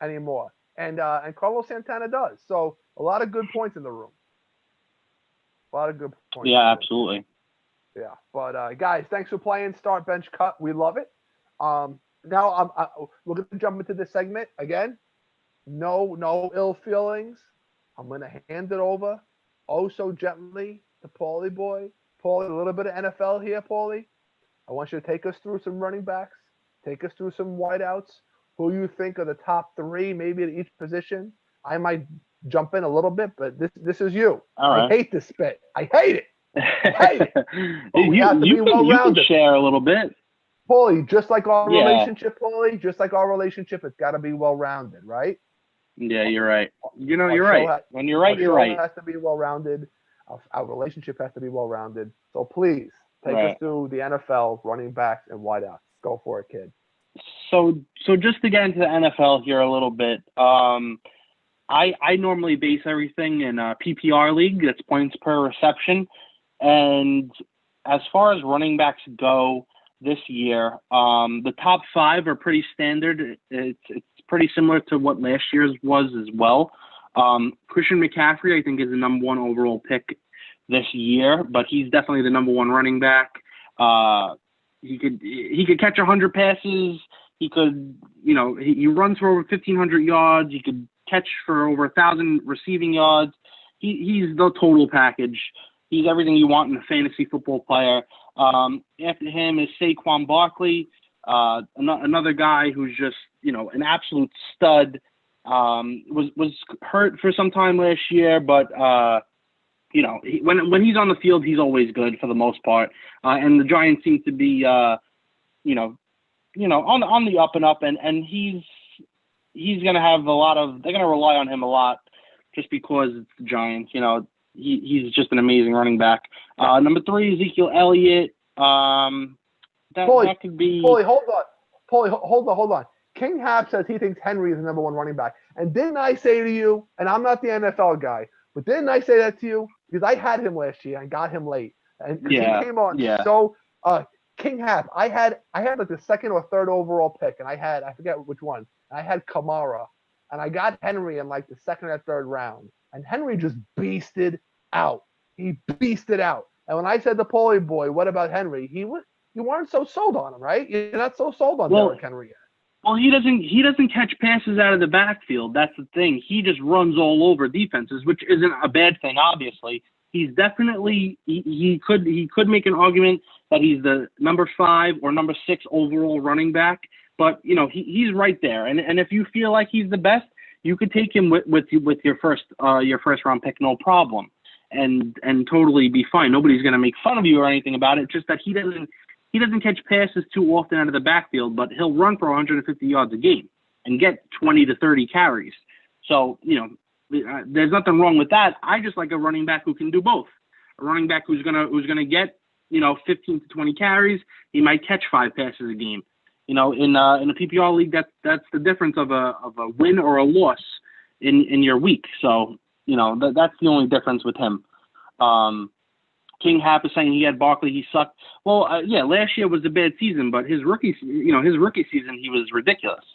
Anymore. And Carlos Santana does. So, a lot of good points in the room. A lot of good points. Yeah, absolutely. Yeah, but guys, thanks for playing. Start, bench, cut. We love it. Now we're gonna jump into this segment again. No ill feelings. I'm gonna hand it over, oh so gently, to Paulie boy. Paulie, a little bit of NFL here, Paulie. I want you to take us through some running backs, take us through some wideouts. Who you think are the top three, maybe at each position. I might jump in a little bit, but this is you. All right. I hate this spit. I hate it. You can share a little bit. Paulie, just like our relationship, it's got to be well-rounded, right? Yeah, you're right. You're right. When you're right, you're right. It has to be well-rounded. Our relationship has to be well-rounded. So please, take us through the NFL running backs and wideouts. Go for it, kid. So just to get into the NFL here a little bit, I normally base everything in a PPR league. That's points per reception. And as far as running backs go this year, the top five are pretty standard. It's pretty similar to what last year's was as well. Christian McCaffrey, I think, is the number one overall pick this year, but he's definitely the number one running back. he could catch 100 passes. He could, he runs for over 1,500 yards. He could catch for over 1,000 receiving yards. He's the total package. He's everything you want in a fantasy football player. After him is Saquon Barkley, another guy who's just, an absolute stud. Was hurt for some time last year, but when he's on the field, he's always good for the most part. And the Giants seem to be, on the up and up, and he's gonna have they're gonna rely on him a lot, just because it's the Giants. He's just an amazing running back. Number 3, Ezekiel Elliott. That could be. Paulie, hold on. King Hap says he thinks Henry is the number 1 running back. And didn't I say to you, and I'm not the NFL guy, but didn't I say that to you? Because I had him last year and got him late. And he came on so King Hap, I had like the 2nd or 3rd overall pick, and I forget which one. I had Kamara. And I got Henry in like the 2nd or 3rd round. And Henry just beasted out. He beasted out. And when I said to Paulie boy, what about Henry? You weren't so sold on him, right? You're not so sold on Derrick Henry yet. Well, he doesn't catch passes out of the backfield. That's the thing. He just runs all over defenses, which isn't a bad thing, obviously. He's definitely he could make an argument that he's the number 5 or number 6 overall running back, but he's right there. And if you feel like he's the best, you could take him with your first round pick, no problem, and totally be fine. Nobody's going to make fun of you or anything about it. Just that he doesn't catch passes too often out of the backfield, but he'll run for 150 yards a game and get 20 to 30 carries. So, there's nothing wrong with that. I just like a running back who can do both. A running back who's gonna get 15 to 20 carries. He might catch 5 passes a game. In a PPR league, that's the difference of a win or a loss in your week. So that's the only difference with him. King Hap is saying he had Barkley, he sucked. Well, last year was a bad season, but his rookie season, he was ridiculous.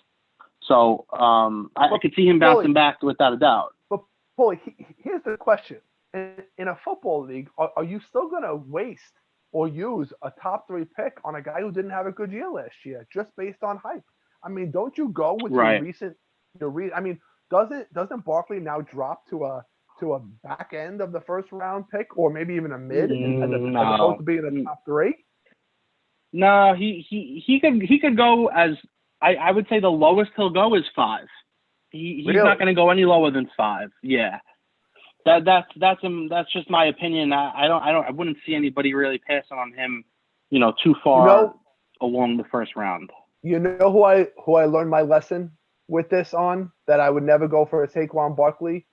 So I could see him bouncing back without a doubt. But Paulie, here's the question: in a football league, are you still going to waste or use a top 3 pick on a guy who didn't have a good year last year just based on hype? I mean, don't you go with your recent? I mean, doesn't Barkley now drop to a back end of the 1st round pick, or maybe even a mid, as opposed to being in the top 3? No, he could go as I would say the lowest he'll go is 5. He's really? Not going to go any lower than 5. Yeah, that's just my opinion. I wouldn't see anybody really passing on him, too far along the 1st round. You know who I learned my lesson with this on, that I would never go for a Saquon Barkley.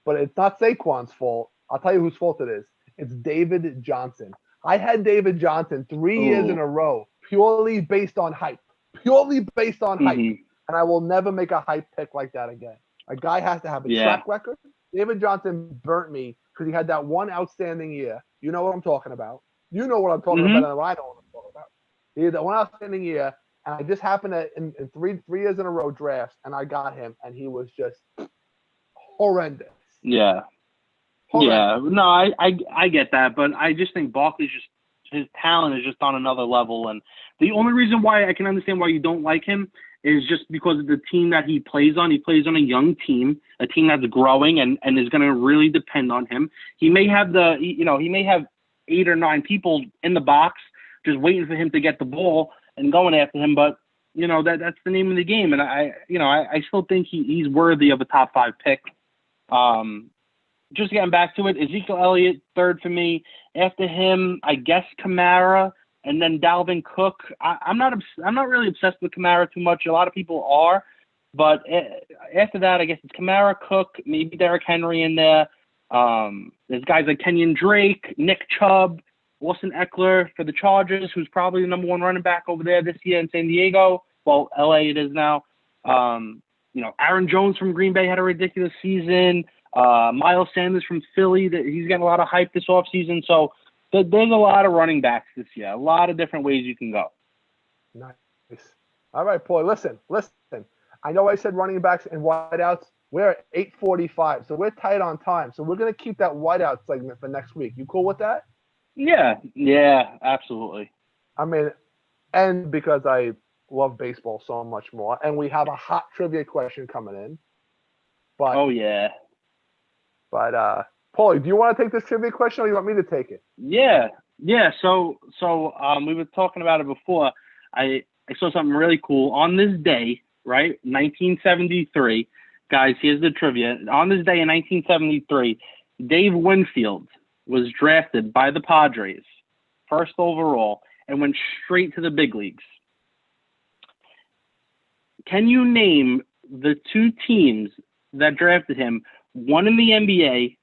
But it's not Saquon's fault. I'll tell you whose fault it is. It's David Johnson. I had David Johnson 3 years in a row, purely based on hype. And I will never make a hype pick like that again. A guy has to have a track record. David Johnson burnt me because he had that one outstanding year. You know what I'm talking about. You know what I'm talking about, and I know what I'm talking about. He had that one outstanding year, and I just happened to, in 3 years in a row drafts, and I got him, and he was just horrendous. Yeah. Yeah. No, I get that, but I just think Barkley's his talent is just on another level. And the only reason why I can understand why you don't like him is just because of the team that he plays on. He plays on a young team, a team that's growing and is going to really depend on him. He may have he may have 8 or 9 people in the box just waiting for him to get the ball and going after him. But, that's the name of the game. And I still think he's worthy of a top 5 pick. Just getting back to it, Ezekiel Elliott 3rd for me. After him, I guess Kamara, and then Dalvin Cook. I'm not really obsessed with Kamara too much. A lot of people are, but after that, I guess it's Kamara, Cook, maybe Derrick Henry in there. There's guys like Kenyon Drake, Nick Chubb, Austin Eckler for the Chargers, who's probably the number 1 running back over there this year in San Diego. Well, LA it is now. Aaron Jones from Green Bay had a ridiculous season. Miles Sanders from Philly, he's getting a lot of hype this offseason. So there's a lot of running backs this year. A lot of different ways you can go. Nice. All right, Paul, listen. I know I said running backs and wideouts. We're at 8:45, so we're tight on time. So we're going to keep that wideout segment for next week. You cool with that? Yeah, absolutely. I mean, and because I love baseball so much more. And we have a hot trivia question coming in. But Oh yeah. But Paulie, do you want to take this trivia question, or you want me to take it? Yeah. So we were talking about it before. I saw something really cool on this day, right? 1973. Guys, here's the trivia. On this day in 1973, Dave Winfield was drafted by the Padres, first overall, and went straight to the big leagues. Can you name the two teams that drafted him, one in the NBA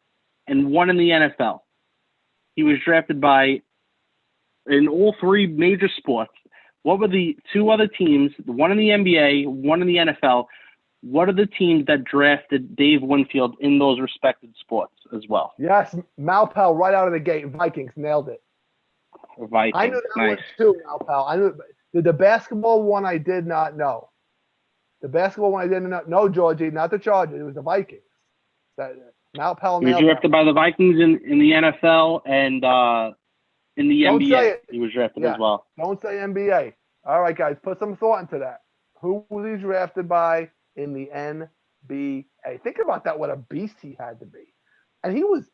and one in the NFL? He was drafted by, in all three major sports. What were the two other teams, one in the NBA, one in the NFL? What are the teams that drafted Dave Winfield in those respected sports as well? Yes, Malpal right out of the gate. Vikings nailed it. Vikings. I knew that nice. one too, Malpal. I knew the basketball one. I did not know. The basketball one I didn't know. No, Georgie, not the Chargers. It was the Vikings. Malpal He was nailed drafted by the Vikings in the NFL and in the Don't NBA. say it. He was drafted Yeah. as well. Don't say NBA. All right, guys, put some thought into that. Who was he drafted by in the NBA? Think about that. What a beast he had to be, and he was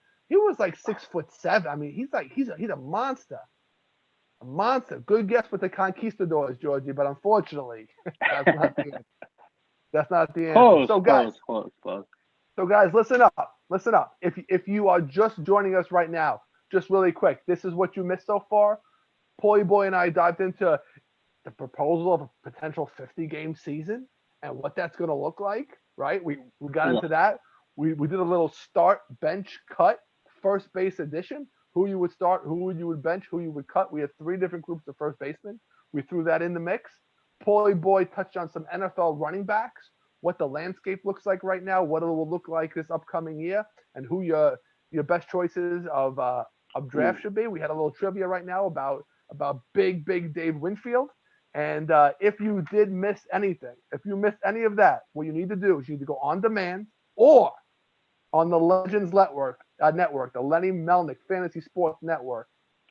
like 6'7". I mean, he's a monster, a monster. Good guess with the Conquistadors, Georgie, but unfortunately, that's not the answer. That's not the answer. Close. So guys, listen up. If you are just joining us right now, just really quick, this is what you missed so far. Paulie Boy and I dived into the proposal of a potential 50-game season and what that's going to look like, right? We got into that. We did a little start, bench, cut, first base edition. Who you would start, who you would bench, who you would cut. We had 3 different groups of first basemen. We threw that in the mix. Paulie Boy touched on some NFL running backs, what the landscape looks like right now, what it will look like this upcoming year, and who your best choices of draft should be. We had a little trivia right now about big Dave Winfield. And if you did miss anything, if you missed any of that, what you need to do is you need to go on demand or on the Legends Network, the Lenny Melnick Fantasy Sports Network.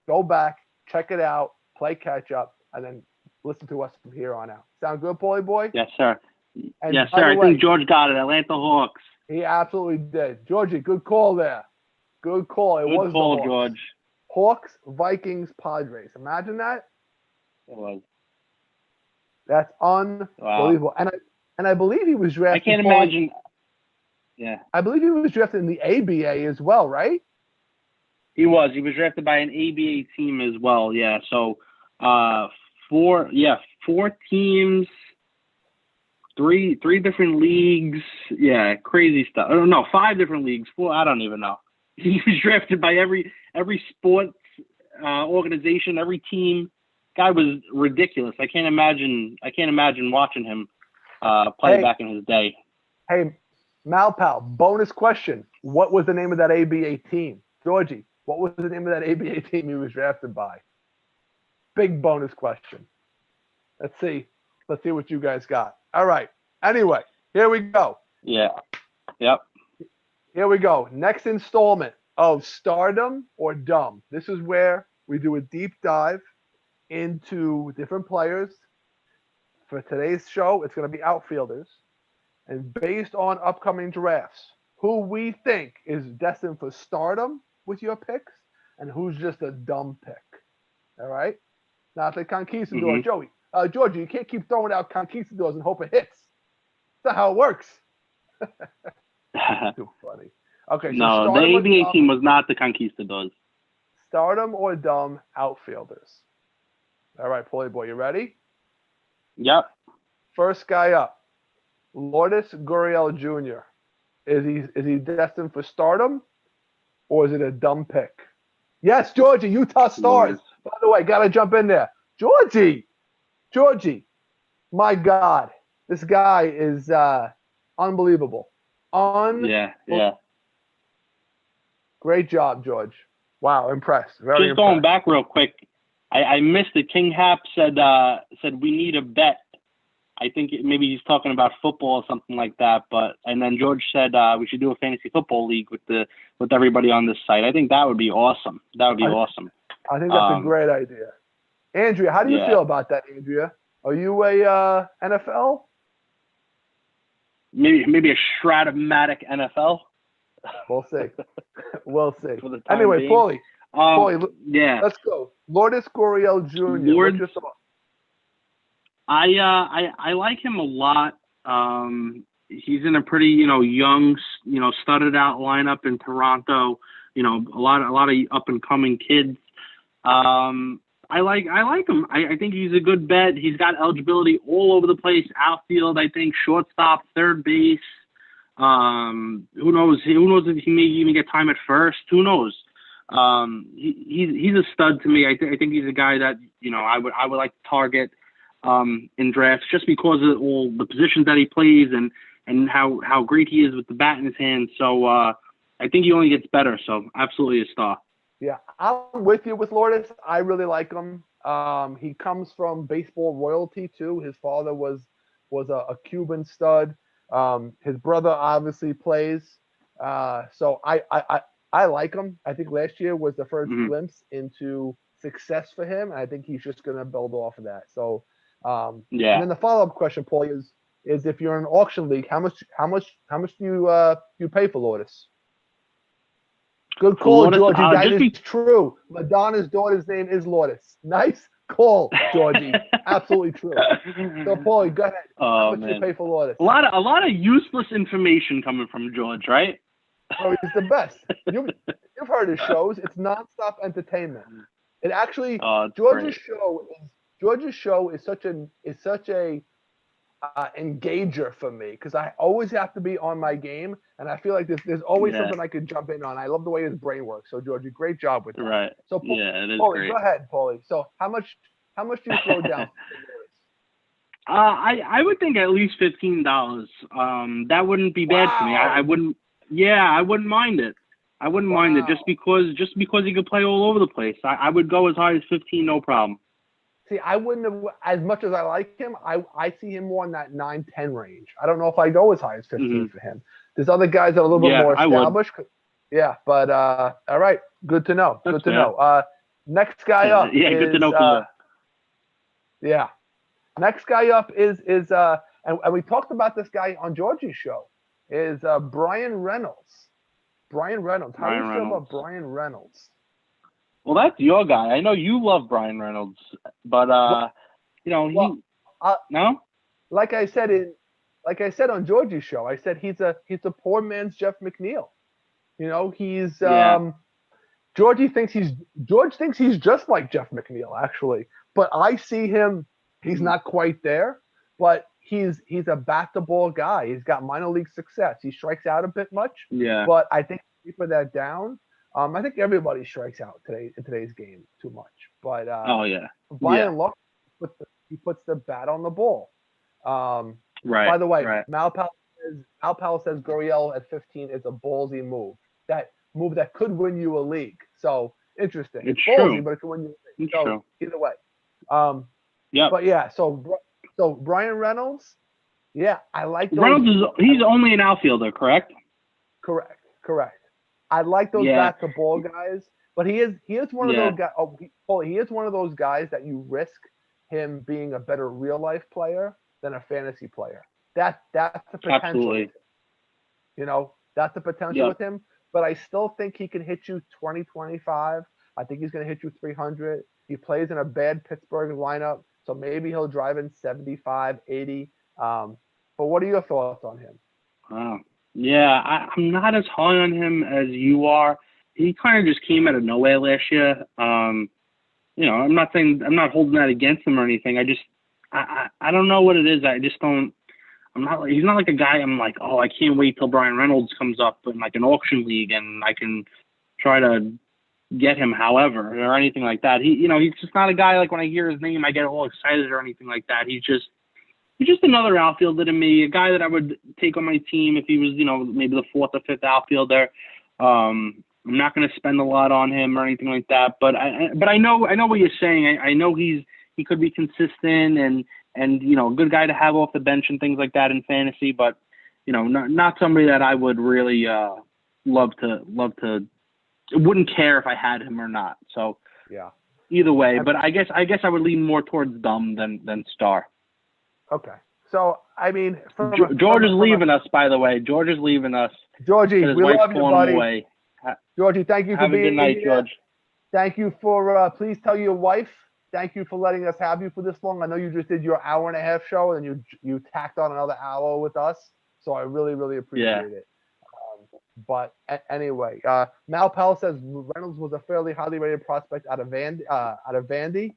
Go back, check it out, play catch up, and then listen to us from here on out. Sound good, Paulie Boy? Yes, sir. And yes, sir. I think George got it. Atlanta Hawks. He absolutely did. Georgie, good call there. Good call. Good call, George. Hawks, Vikings, Padres. Imagine that. It was. That's unbelievable. Wow. And I believe he was drafted. I can't imagine. Yeah. I believe he was drafted in the ABA as well, right? He was. He was drafted by an ABA team as well. Yeah. So, 4 teams, three different leagues. Yeah, crazy stuff. I don't know, 5 different leagues. 4. I don't even know. He was drafted by every sports organization, every team. Guy was ridiculous. I can't imagine watching him play back in his day. Hey, Malpal, bonus question. What was the name of that ABA team? Georgie, what was the name of that ABA team he was drafted by? Big bonus question. Let's see what you guys got. All right. Anyway, here we go. Yeah. Yep. Here we go. Next installment of Stardom or Dumb. This is where we do a deep dive into different players. For today's show, it's going to be outfielders. And based on upcoming drafts, who we think is destined for stardom with your picks and who's just a dumb pick. All right? Not the Conquistadors. Mm-hmm. Georgie, you can't keep throwing out Conquistadors and hope it hits. That's not how it works. Too funny. Okay, so no, the ABA team was not the Conquistadors. Stardom or dumb outfielders. All right, Paulie Boy, you ready? Yep. First guy up, Lourdes Gurriel Jr. Is he destined for stardom, or is it a dumb pick? Yes, Georgie, Utah Stars. By the way, gotta jump in there. Georgie, my God, this guy is unbelievable. Yeah. Great job, George. Wow, impressed. Very Just going back real quick, I missed it. King Hap said we need a bet. I think maybe he's talking about football or something like that. And then George said we should do a fantasy football league with everybody on this site. I think that would be awesome. Awesome. I think that's a great idea. Andrea, how do you Yeah. feel about that, Andrea? Are you a NFL? Maybe a Stratomatic NFL We'll see. We'll see. for the time Anyway, being. Paulie, Yeah. let's go. Lourdes Gurriel Jr. Lourdes, What's your thought? I like him a lot. He's in a pretty young started out lineup in Toronto. A lot of up and coming kids. I like him. I think he's a good bet. He's got eligibility all over the place. Outfield, I think, shortstop, third base. Who knows? Who knows if he may even get time at first? Who knows? He's a stud to me. I think he's a guy that I would like to target in drafts just because of all the positions that he plays and how great he is with the bat in his hand. So I think he only gets better. So absolutely a star. Yeah, I'm with you with Lourdes. I really like him. He comes from baseball royalty too. His father was a Cuban stud. His brother obviously plays. So I like him. I think last year was the first glimpse into success for him, and I think he's just going to build off of that. So yeah. And then the follow up question, Paul, is if you're in an auction league, how much do you pay for Lourdes? Good call, Georgie. That is true. Madonna's daughter's name is Lourdes. Nice call, Georgie. Absolutely true. So, Paulie, go ahead. How much do you pay for Lourdes? A lot of useless information coming from George, right? Oh, he's the best. You've heard his shows. It's nonstop entertainment. It actually George's show is such a engager for me because I always have to be on my game, and I feel like there's always something I could jump in on. I love the way his brain works. So, Georgie, great job with that. Right. So, it is Paulie, great. go ahead, Paulie. So, how much do you throw down? I would think at least $15. That wouldn't be bad for me. I wouldn't. Yeah, I wouldn't mind it. I wouldn't mind it just because he could play all over the place. I would go as high as 15, no problem. See, I wouldn't have, as much as I like him, I see him more in that 9-10 range. I don't know if I go as high as 15 for him. There's other guys that are a little bit more established. Yeah, but all right, good to know. That's good to know. Next guy up. Good to know for you. Yeah. Next guy up is and we talked about this guy on Georgie's show, is Brian Reynolds. Brian Reynolds. How do you feel about Brian Reynolds? Well, that's your guy. I know you love Brian Reynolds, but no. Like I said on Georgie's show, I said he's a poor man's Jeff McNeil. He's George thinks he's just like Jeff McNeil actually, but I see him. He's not quite there, but he's a bat the ball guy. He's got minor league success. He strikes out a bit much. Yeah. But I think if you put that down. I think everybody strikes out in today's game too much. But by and large, he puts the bat on the ball. Right. By the way, Mal Powell says Gurriel at 15 is a ballsy move. That move that could win you a league. So interesting. It's ballsy, true. But it could win you a league. So true. Either way. But yeah, so Brian Reynolds, I like those. Reynolds he's only an outfielder, correct? Correct. I like those bat to ball guys, but he is one of those guys. He is one of those guys that you risk him being a better real life player than a fantasy player. That's the potential. Absolutely. That's the potential with him. But I still think he can hit you 20, 25. I think he's going to hit you 300. He plays in a bad Pittsburgh lineup, so maybe he'll drive in 75, 80. But what are your thoughts on him? Wow. Yeah, I'm not as high on him as you are. He kind of just came out of nowhere last year. I'm not holding that against him or anything. I don't know what it is. I just don't. He's not like a guy. I'm like, oh, I can't wait till Brian Reynolds comes up in like an auction league and I can try to get him. However, or anything like that. He's just not a guy like when I hear his name I get all excited or anything like that. He's just another outfielder to me, a guy that I would take on my team if he was, maybe the fourth or fifth outfielder. I'm not going to spend a lot on him or anything like that. But I know what you're saying. I know he could be consistent and a good guy to have off the bench and things like that in fantasy. But not somebody that I would really love to. Wouldn't care if I had him or not. So yeah. either way. But I guess I would lean more towards dumb than star. Okay. So I mean, George is leaving us, by the way. George is leaving us. Georgie, we love you, buddy. Away. Georgie, thank you for being here. Have a good night, here. George. Thank you for. Please tell your wife. Thank you for letting us have you for this long. I know you just did your hour-and-a-half show, and you tacked on another hour with us. So I really, really appreciate it. But anyway, Mal Powell says Reynolds was a fairly highly rated prospect out of Vandy.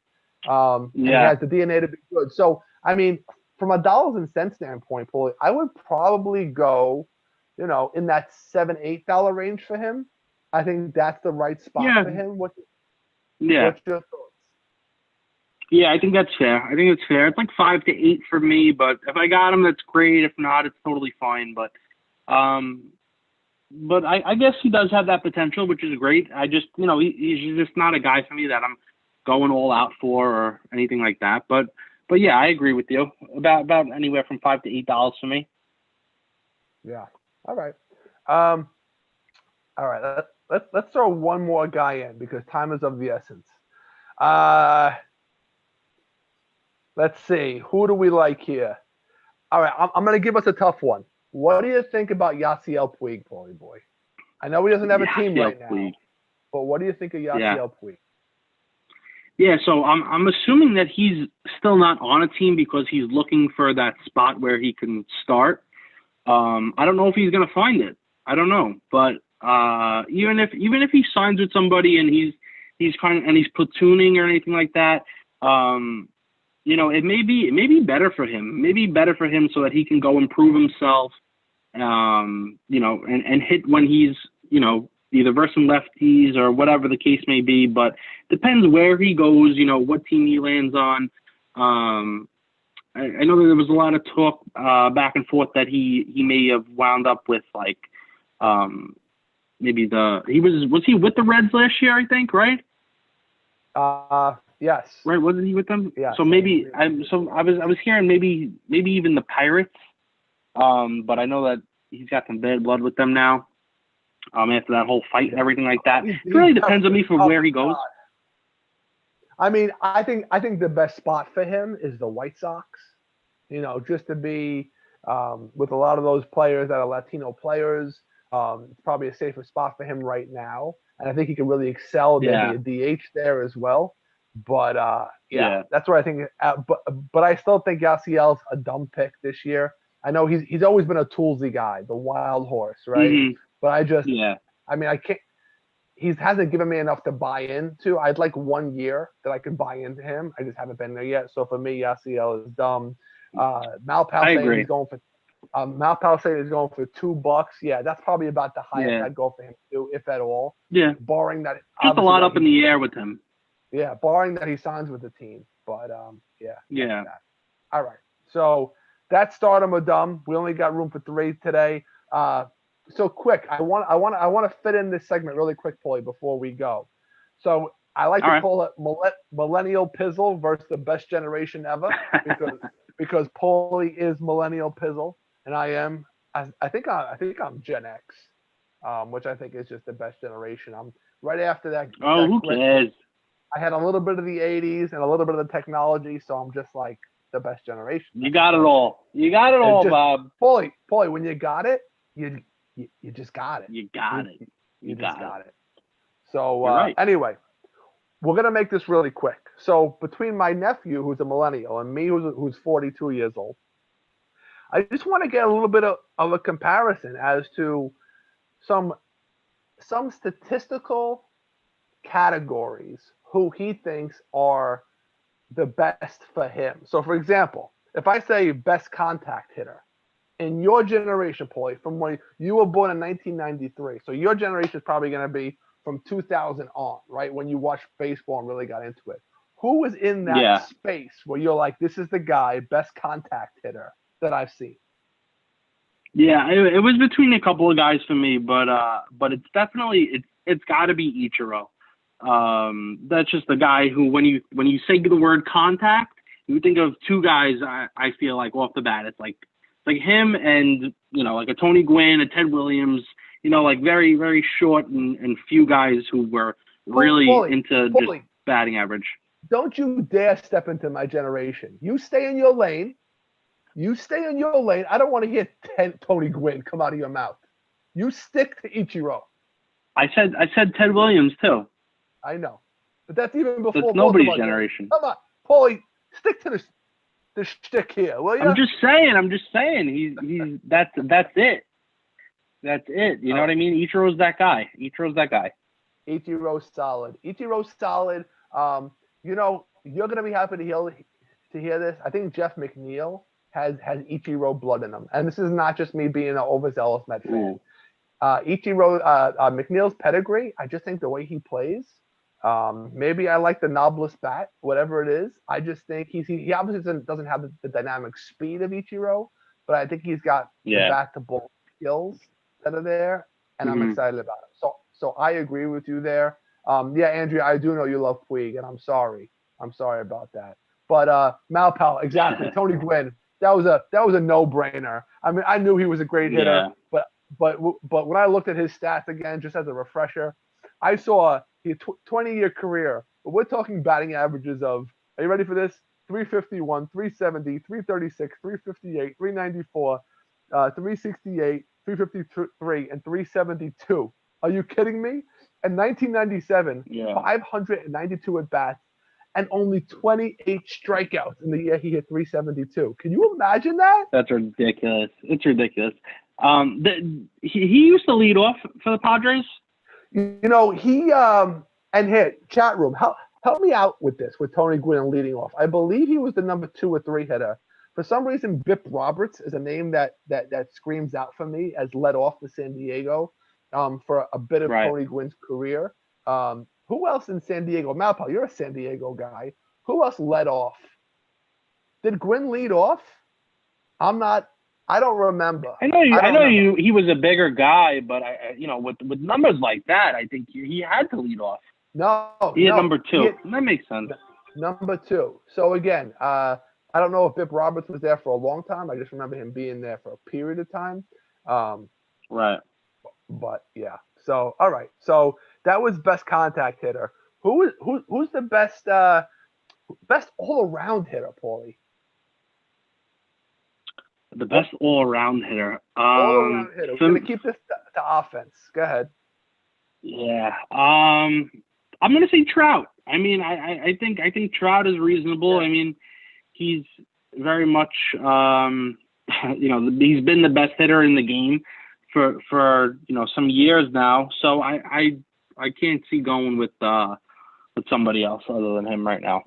And he has the DNA to be good. So I mean, from a dollars and cents standpoint, Paulie, I would probably go, in that $7-8 range for him. I think that's the right spot for him. What's your thoughts? Yeah, I think that's fair. It's like 5 to 8 for me, but if I got him, that's great. If not, it's totally fine. But I guess he does have that potential, which is great. I just, he's just not a guy for me that I'm going all out for or anything like that. But yeah, I agree with you about anywhere from $5 to $8 for me. Yeah. All right. All right. Let's throw one more guy in because time is of the essence. Let's see. Who do we like here? All right. I'm going to give us a tough one. What do you think about Yasiel Puig, Paulie boy? I know he doesn't have a team right now, but what do you think of Yasiel Puig? Yeah, so I'm assuming that he's still not on a team because he's looking for that spot where he can start. I don't know if he's going to find it. I don't know, but even if he signs with somebody and he's platooning or anything like that, it may be better for him. Maybe better for him so that he can go improve himself, and hit when he's, either versus lefties or whatever the case may be. But depends where he goes, what team he lands on. I know that there was a lot of talk back and forth that he may have wound up with maybe was he with the Reds last year, I think, right? Yes. Right, wasn't he with them? Yeah. So maybe I was hearing maybe even the Pirates. But I know that he's got some bad blood with them now. After that whole fight and everything like that. It really depends on me for where he goes. I mean, I think the best spot for him is the White Sox. Just to be with a lot of those players that are Latino players. It's probably a safer spot for him right now. And I think he can really excel maybe a DH there as well. But that's where I think. But I still think Yasiel's a dumb pick this year. I know he's always been a toolsy guy, the wild horse, right? Mm-hmm. But I mean, I can't. He hasn't given me enough to buy into. I'd like 1 year that I could buy into him. I just haven't been there yet. So for me, Yasiel is dumb. Mal Powell saying he's going for. Mal Powell saying he's going for $2. Yeah, that's probably about the highest I'd go for him too, if at all. Yeah. Barring that. Just a lot up in the air with him. Yeah, barring that he signs with the team. But Yeah. All right. So that's stardom or dumb. We only got room for 3 today. So quick, I want to fit in this segment really quick, Paulie, before we go. So I like to call it Millennial Pizzle versus the best generation ever because Paulie is Millennial Pizzle and I am. I think I'm Gen X, which I think is just the best generation. I'm right after that. Oh, who cares? I had a little bit of the 80s and a little bit of the technology, so I'm just like the best generation. You got it all. You got it all, Bob. Paulie, when you got it, you just got it. You got it. You just got it. So anyway, we're gonna make this really quick. So between my nephew, who's a millennial, and me, who's 42 years old, I just want to get a little bit of a comparison as to some statistical categories who he thinks are the best for him. So, for example, if I say best contact hitter, in your generation, Paulie, from when you were born in 1993, so your generation is probably going to be from 2000 on, right, when you watched baseball and really got into it. Who was in that space where you're like, this is the guy, best contact hitter that I've seen? Yeah, it was between a couple of guys for me, but it's definitely it's got to be Ichiro. That's just the guy who, when you say the word contact, you think of two guys. I feel like off the bat, it's like him and like a Tony Gwynn, a Ted Williams. Like very very short and few guys who were really into just batting average. Don't you dare step into my generation. You stay in your lane. You stay in your lane. I don't want to hear Tony Gwynn come out of your mouth. You stick to Ichiro. I said Ted Williams too. I know, but that's even before That's both nobody's of our generation. Come on, Paulie, stick to the shtick here, will you? I'm just saying. He's that's it. That's it. You know what I mean? Ichiro's that guy. Ichiro's solid. You know, you're gonna be happy to hear this. I think Jeff McNeil has Ichiro blood in him, and this is not just me being an overzealous Met fan. McNeil's pedigree. I just think the way he plays. Maybe I like the knobless bat, whatever it is. I just think he obviously doesn't have the dynamic speed of Ichiro, but I think he's got the bat to ball skills that are there, and I'm excited about it. So I agree with you there. Andrea, I do know you love Puig, and I'm sorry about that. But Malpal, exactly. Tony Gwynn, that was a no-brainer. I mean, I knew he was a great hitter, but when I looked at his stats again, just as a refresher, I saw his 20-year career. But we're talking batting averages of. Are you ready for this? 351, 370, 336, 358, 394, 368, 353, and 372. Are you kidding me? In 1997, 592 at bats and only 28 strikeouts in the year he hit 372. Can you imagine that? That's ridiculous. It's ridiculous. He used to lead off for the Padres. You know, he and hit chat room. Help me out with this with Tony Gwynn leading off. I believe he was the number 2 or 3 hitter. For some reason, Bip Roberts is a name that screams out for me as led off to San Diego for a bit of Tony Gwynn's career. Who else in San Diego? Malpal, you're a San Diego guy. Who else led off? Did Gwynn lead off? I don't remember. I know you. He was a bigger guy, but with numbers like that, I think he had to lead off. He had number 2. That makes sense. Number 2. So again, I don't know if Bip Roberts was there for a long time. I just remember him being there for a period of time. Right. But yeah. So all right. So that was best contact hitter. Who's the best all around hitter, Paulie? The best all-around hitter. All-around hitter. We're going to keep this to offense. Go ahead. Yeah. I'm going to say Trout. I mean, I think Trout is reasonable. Yeah. I mean, he's very much, he's been the best hitter in the game for some years now. So I can't see going with somebody else other than him right now.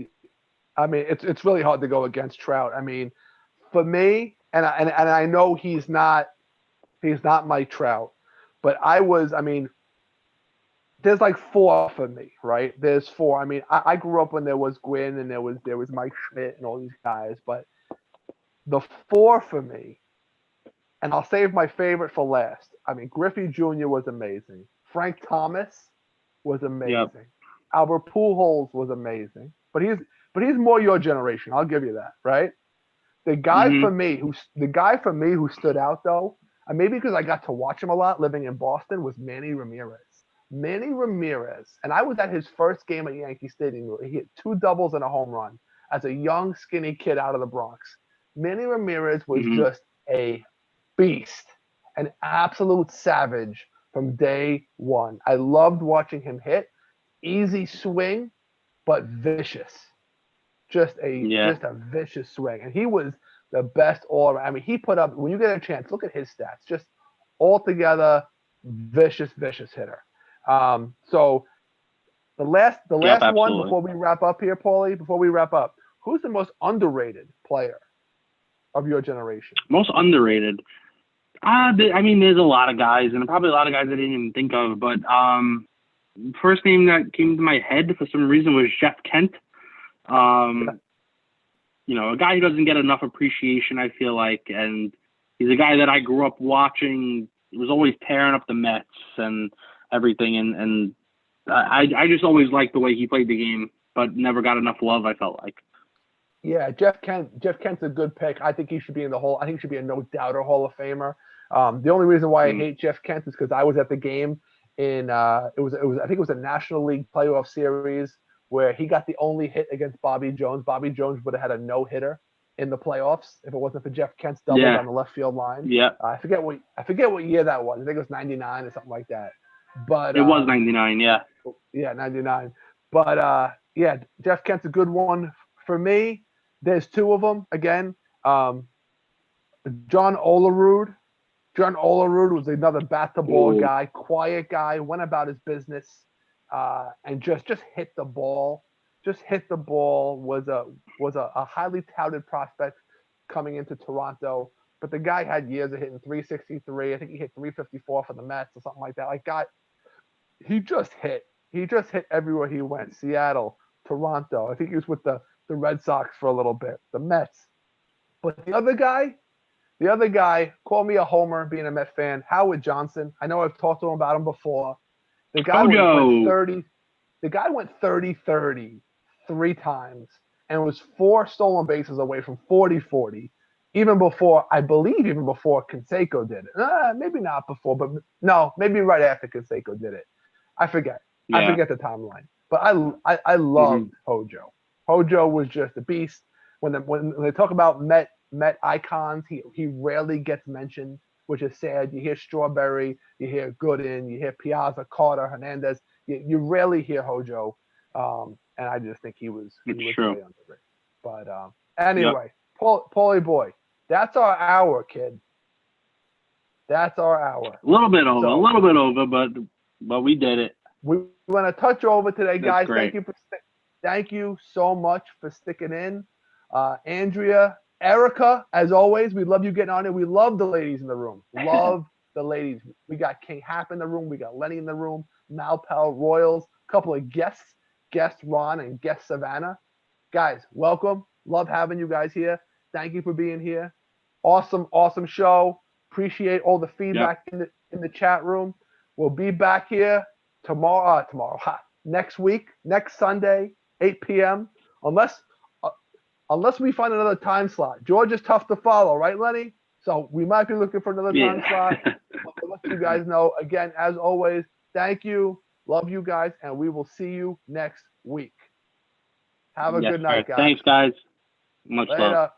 I mean, it's really hard to go against Trout. I mean, for me, and I know he's not Mike Trout, but there's like 4 for me, right? There's 4. I mean, I grew up when there was Gwynn and there was Mike Schmidt and all these guys, but the 4 for me, and I'll save my favorite for last. I mean, Griffey Jr. was amazing. Frank Thomas was amazing. Yep. Albert Pujols was amazing. But he's more your generation. I'll give you that, right? The guy for me who stood out though, and maybe because I got to watch him a lot living in Boston, was Manny Ramirez. Manny Ramirez, and I was at his first game at Yankee Stadium. He hit 2 doubles and a home run as a young, skinny kid out of the Bronx. Manny Ramirez was just a beast, an absolute savage from day one. I loved watching him hit. Easy swing, but vicious. Just a vicious swing. And he was the best all around. I mean, he put up, when you get a chance, look at his stats. Just altogether vicious hitter. So the last one before we wrap up here, Paulie, who's the most underrated player of your generation? Most underrated? There's a lot of guys, and probably a lot of guys I didn't even think of, but first name that came to my head for some reason was Jeff Kent. A guy who doesn't get enough appreciation, I feel like, and he's a guy that I grew up watching. He was always tearing up the Mets and everything, and I just always liked the way he played the game, but never got enough love, I felt like. Yeah, Jeff Kent's a good pick. I think he should be in I think he should be a no-doubter Hall of Famer. The only reason why I hate Jeff Kent is because I was at the game in I think it was a National League playoff series where he got the only hit against Bobby Jones. Bobby Jones would have had a no-hitter in the playoffs if it wasn't for Jeff Kent's double down the left field line. Yeah. I forget what year that was. I think it was 99 or something like that. But it was 99, yeah. Yeah, 99. But yeah, Jeff Kent's a good one for me. There's two of them again. John Olerud. John Olerud was another bat-the-ball guy, quiet guy, went about his business, and just hit the ball. Just hit the ball. Was a highly touted prospect coming into Toronto, but the guy had years of hitting 363. I think he hit 354 for the Mets or something like that. He just hit. He just hit everywhere he went. Seattle, Toronto. I think he was with the Red Sox for a little bit. The Mets. But the other guy, call me a homer being a Met fan, Howard Johnson. I know I've talked to him about him before. The guy went 30. The guy went 30-30 3 times and was 4 stolen bases away from 40-40. Even before Canseco did it. Maybe not before, but no, maybe right after Canseco did it. I forget. Yeah. I forget the timeline. But I loved Hojo. Hojo was just a beast. When they talk about Met icons, he rarely gets mentioned, which is sad. You hear Strawberry, you hear Gooden, you hear Piazza, Carter, Hernandez. You rarely hear Hojo, and I just think he was really underrated. But anyway, Paulie boy, that's our hour, kid. That's our hour. A little bit over, but we did it. We want to touch over today, guys. Thank you so much for sticking in. Andrea, Erica, as always, we love you getting on it. We love the ladies in the room. Love the ladies. We got King Hap in the room. We got Lenny in the room. Malpel, Royals, a couple of guest Ron and guest Savannah. Guys, welcome. Love having you guys here. Thank you for being here. Awesome show. Appreciate all the feedback in the chat room. We'll be back here tomorrow, next week, next Sunday, 8 p.m. Unless we find another time slot. George is tough to follow, right, Lenny? So we might be looking for another time slot. I'll let you guys know. Again, as always, thank you. Love you guys, and we will see you next week. Have a good night, guys. Thanks, guys. Much love.